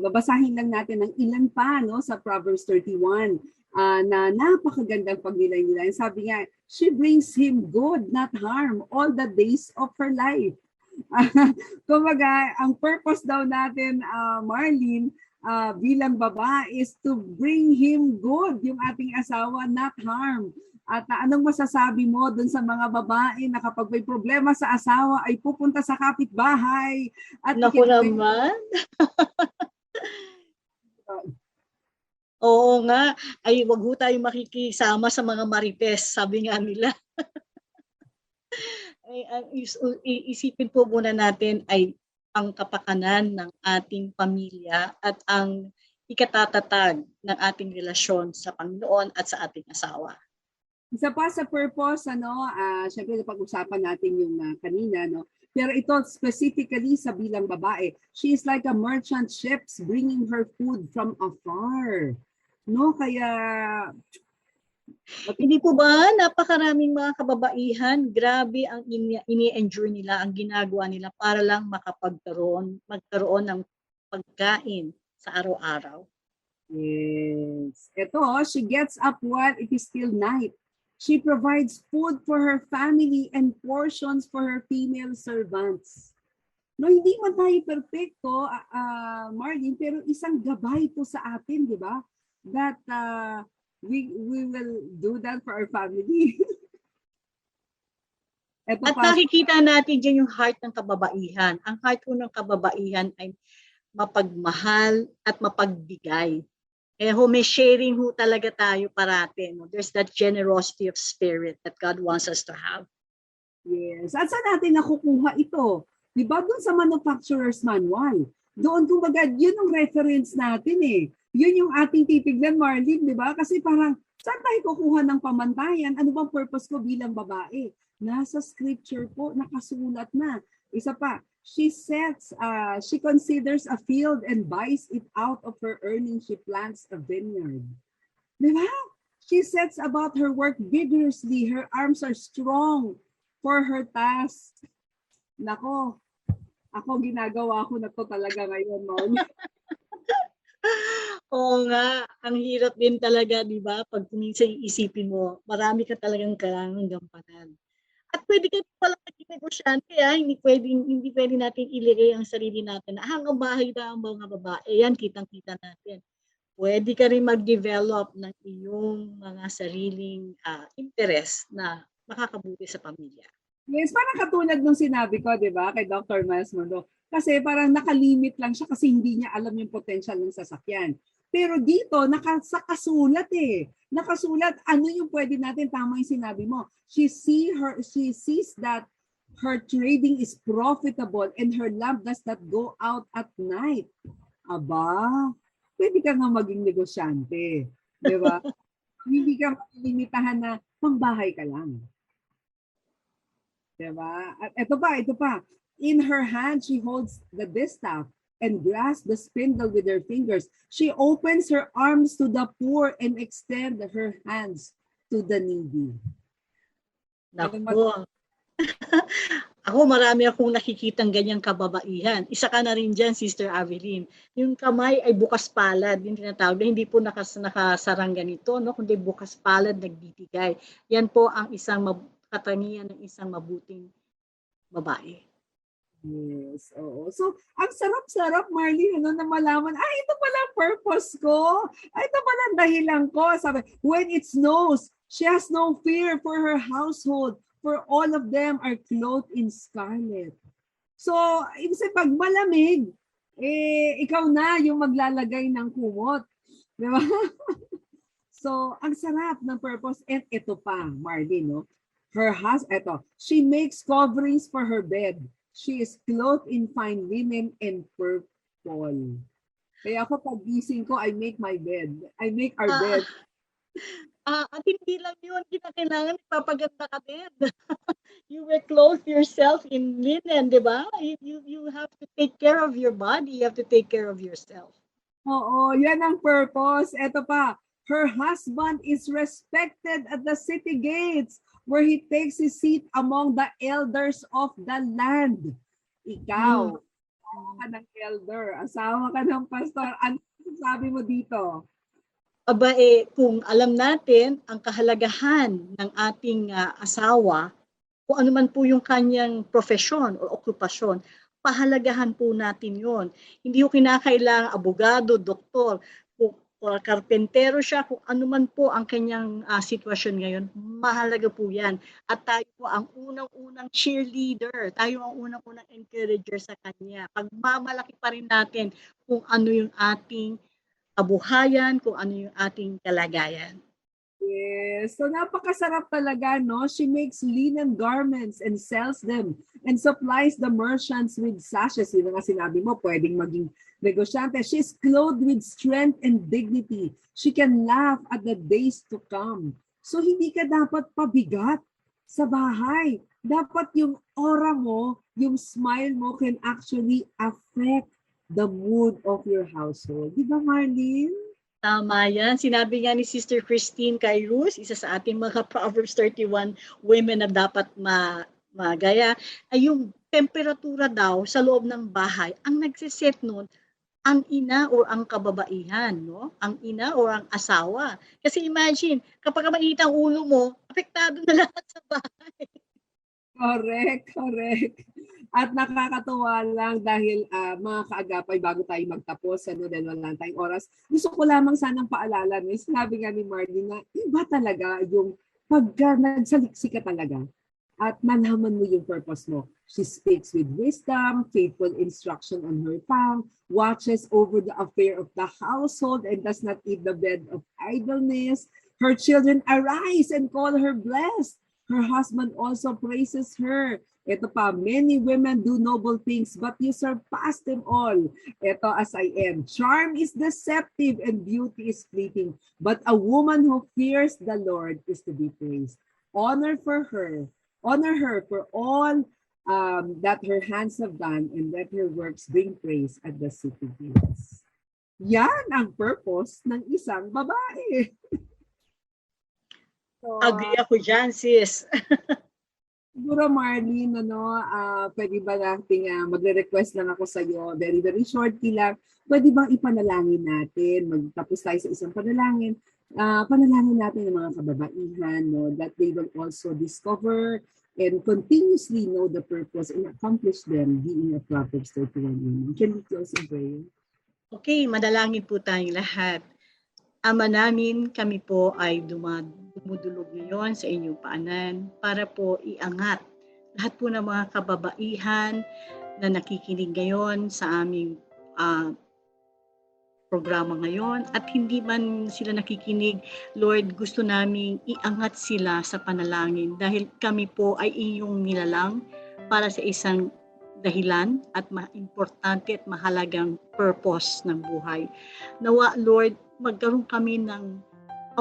Babasahin lang natin ng ilan pa sa Proverbs 31. Na napakagandang pagnilay-nilay. Sabi nga, she brings him good, not harm, all the days of her life. Kumbaga, ang purpose daw natin, Marlene, bilang babae is to bring him good, yung ating asawa, not harm. At anong masasabi mo dun sa mga babae na kapag may problema sa asawa ay pupunta sa kapitbahay? At naku naman. Oo nga, ay wag ho tayo makikisama sa mga marites, sabi nga nila. Isipin po muna natin ay ang kapakanan ng ating pamilya at ang ikatatatag ng ating relasyon sa Panginoon at sa ating asawa. Isa pa sa purpose, syempre napag-usapan natin yung kanina, pero ito specifically sa bilang babae, she is like a merchant ships bringing her food from afar. No, kaya hindi po ba napakaraming mga kababaihan, grabe ang ini-endure nila, ang ginagawa nila para lang magkaroon ng pagkain sa araw-araw. Yes. Ito, she gets up while it is still night. She provides food for her family and portions for her female servants. No, hindi man tayo perfecto, Marlene, pero isang gabay po sa atin, di ba? That we will do that for our family. At makikita natin dyan yung heart ng kababaihan. Ang heart po ng kababaihan ay mapagmahal at mapagbigay. Kaya may sharing ho talaga tayo parati. There's that generosity of spirit that God wants us to have. Yes. At saan natin nakukuha ito? Diba doon sa manufacturer's manual? Doon kumbaga, yun ang reference natin eh. Yun yung ating titignan, Marlene, di ba? Kasi parang, saan tayo kukuha ng pamantayan? Ano bang purpose ko bilang babae? Nasa scripture po, nakasulat na. Isa pa, she considers a field and buys it out of her earnings. She plants a vineyard. Di ba? She sets about her work vigorously. Her arms are strong for her task. Nako, ako ginagawa ko na to talaga ngayon, Marlene. Oo nga, ang hirap din talaga, di ba? Pag minsan iisipin mo, marami ka talagang kailangang gampanan. At pwede ka pala maging negosyante, hindi pwede natin ilagay ang sarili natin na hanggang bahay na ang mga babae. Yan, kitang-kita natin. Pwede ka rin mag-develop ng iyong mga sariling interest na makakabuti sa pamilya. Yes, parang katulad nung sinabi ko, di ba, kay Dr. Miles Mundo. Kasi parang nakalimit lang siya kasi hindi niya alam yung potential ng sasakyan. Pero dito, nakasulat eh. Nakasulat, ano yung pwede natin, tama yung sinabi mo. She sees that her trading is profitable and her lamp does not go out at night. Aba, pwede ka nga maging negosyante. Di ba? Hindi ka limitahan na pangbahay ka lang. Di ba? At ito pa. In her hand, she holds the distaff and grasps the spindle with her fingers. She opens her arms to the poor and extends her hands to the needy. Naku. Ako, marami akong nakikitang ganyang kababaihan. Isa ka na rin dyan, Sister Aveline. Yung kamay ay bukas palad, yung tinatawag, hindi po nakasarang ganito, no? Kundi bukas palad, nagbibigay. Yan po ang isang katangian ng isang mabuting babae. Yes, oo. So, ang sarap-sarap, Marlene, na malaman, ito pala ang purpose ko. Ito pala ang dahilan ko. Sabi, when it snows, she has no fear for her household, for all of them are clothed in scarlet. So, ibig sabihin, pag malamig, ikaw na yung maglalagay ng kumot. Di ba? So, ang sarap ng purpose. And ito pa, Marlene, no? She makes coverings for her bed. She is clothed in fine linen and purple. Kaya ako pagising ko, I make my bed. I make our bed. At hindi lang yun, kinakailangan ipapaganda ka din. You will clothe yourself in linen, di ba? You have to take care of your body. You have to take care of yourself. Oo, yan ang purpose. Ito pa, her husband is respected at the city gates, where he takes his seat among the elders of the land. Ikaw, asawa ka ng elder, asawa ka ng pastor. Ano sabi mo dito? Aba kung alam natin ang kahalagahan ng ating asawa, kung ano man po yung kanyang profesyon o okupasyon, pahalagahan po natin yon. Hindi ko kinakailangan abogado, doktor, o karpentero siya, kung ano man po ang kanyang sitwasyon ngayon, mahalaga po yan. At tayo po ang unang-unang cheerleader, tayo ang unang-unang encourager sa kanya. Pagmamalaki pa rin natin kung ano yung ating kabuhayan, kung ano yung ating kalagayan. Yes. So napakasarap talaga, no? She makes linen garments and sells them and supplies the merchants with sashes. Yun nga sinabi mo, pwedeng maging negosyante. She's clothed with strength and dignity. She can laugh at the days to come. So hindi ka dapat pabigat sa bahay. Dapat yung aura mo, yung smile mo can actually affect the mood of your household. Di ba, Marlene? Tama yan. Sinabi nga ni Sister Christine Cairuz, isa sa ating mga Proverbs 31 women na dapat magaya, ay yung temperatura daw sa loob ng bahay, ang nagsiset nun, ang ina o ang kababaihan, no? Ang ina o ang asawa. Kasi imagine, kapag mainit ang ulo mo, apektado na lahat sa bahay. Correct. At nakakatuwa lang dahil mga kaagapay, bago tayo magtapos, dahil wala tayong oras, gusto ko lamang sanang paalala. Sinabi nga ni Marlene na iba talaga yung pagka nagsaliksi ka talaga at malaman mo yung purpose mo. She speaks with wisdom, faithful instruction on her tongue, watches over the affair of the household, and does not eat the bread of idleness. Her children arise and call her blessed. Her husband also praises her. Ito pa, many women do noble things, but you surpass them all. Ito, as I am. Charm is deceptive and beauty is fleeting, but a woman who fears the Lord is to be praised. Honor her for all that her hands have done, and let her works bring praise at the city gates. Yan ang purpose ng isang babae. So, Agree ako dyan, sis. siguro, Marlene, pwede ba natin magre-request lang ako sa iyo, very, very shortly lang, pwede bang ipanalangin natin, magtapos tayo sa isang panalangin, panalangin natin ng mga kababaihan, no, that they will also discover and continuously know the purpose and accomplish them being a Proverbs 31 woman. Can we close in prayer? Okay, madalangin po tayong lahat. Ama namin, kami po ay dumudulog ngayon sa inyong paanan para po iangat lahat po ng mga kababaihan na nakikinig ngayon sa aming programa ngayon at hindi man sila nakikinig, Lord, gusto naming iangat sila sa panalangin dahil kami po ay iyong nilalang para sa isang dahilan at importante at mahalagang purpose ng buhay. Nawa, Lord, magkaroon kami ng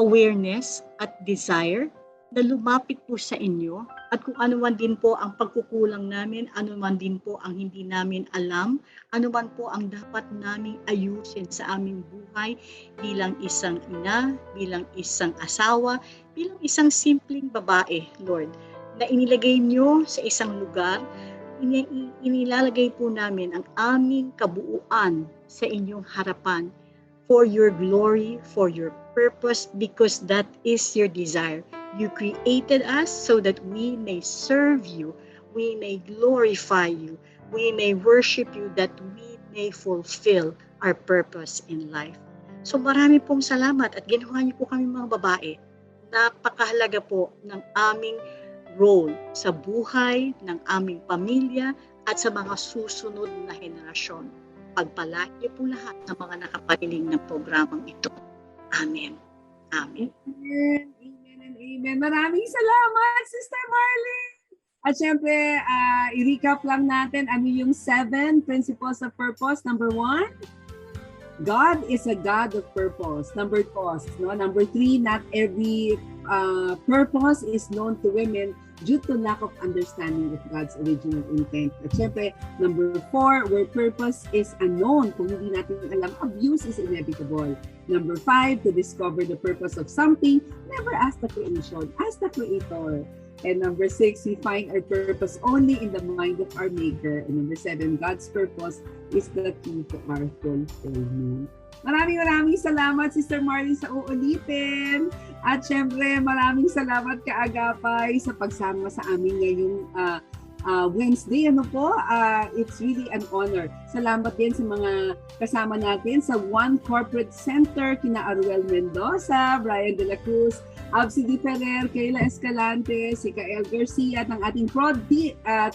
awareness at desire na lumapit po sa inyo at kung ano man din po ang pagkukulang namin, ano man din po ang hindi namin alam, ano man po ang dapat naming ayusin sa aming buhay bilang isang ina, bilang isang asawa, bilang isang simpleng babae, Lord, na inilagay nyo sa isang lugar, inilalagay po namin ang aming kabuuan sa inyong harapan for your glory, for your purpose, because that is your desire. You created us so that we may serve you, we may glorify you, we may worship you, that we may fulfill our purpose in life. So marami pong salamat at ginawa niyo po kami mga babae. Napakahalaga po ng aming role sa buhay ng aming pamilya at sa mga susunod na henerasyon. Pagpalain niyo po lahat ng mga nakapakinig ng programang ito. Amen. Amen. Amen. Amen. Maraming salamat, Sister Marlene. At syempre, i-recap lang natin ano yung 7 principles of purpose. Number 1, God is a God of purpose. Number 2, Number 3, not every purpose is known to women due to lack of understanding of God's original intent. At syempre, number 4, where purpose is unknown, kung hindi natin alam, abuse is inevitable. Number 5, to discover the purpose of something, never ask the creation, ask the Creator. And number 6, we find our purpose only in the mind of our Maker. And number 7, God's purpose is the key to our fulfillment. Maraming salamat, Sister Marlene, sa uulitin. At syempre, maraming salamat kaagapay sa pagsama sa amin ngayong Wednesday. It's really an honor. Salamat din sa mga kasama natin sa One Corporate Center, kina Aruel Mendoza, Brian De La Cruz, Absi Di Ferrer, Kayla Escalante, si Kael Garcia, at ang ating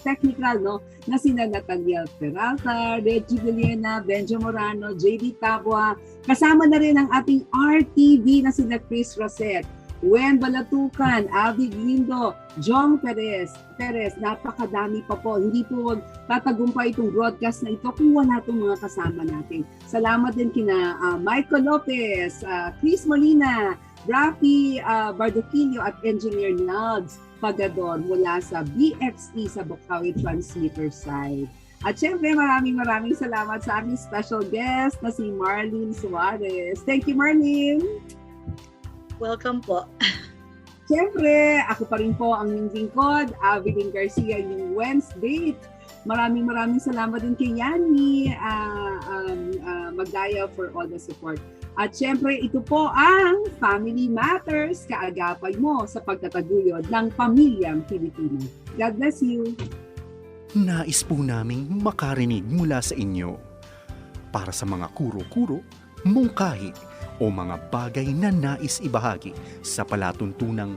technical na sina Nathaniel Peralta, Reggie Villena, Benjo Morano, JD Tabua. Kasama na rin ang ating RTV na sina Chris Rosette, Wen Balatukan, Aldi Glindo, Jong Perez, napakadami pa po. Hindi po tatagumpay itong broadcast na ito kung wala itong mga kasama natin. Salamat din kina Michael Lopez, Chris Molina, Rafi Bardoquillo at Engineer Nugs Pagador mula sa BXE sa Bukawi Transmitter side. At syempre, maraming salamat sa aking special guest na si Marlene Suarez. Thank you, Marlene! Welcome po. Siyempre, ako pa rin po ang inyong lingkod, Avilyn Garcia, yung Wednesday. Maraming salamat din kay Yanni Magdaya for all the support. At syempre, ito po ang Family Matters, kaagapay mo sa pagtataguyod ng pamilyang Pilipino. God bless you. Nais po naming makarinig mula sa inyo. Para sa mga kuro-kuro, mungkahi, o mga bagay na nais ibahagi sa palatuntunang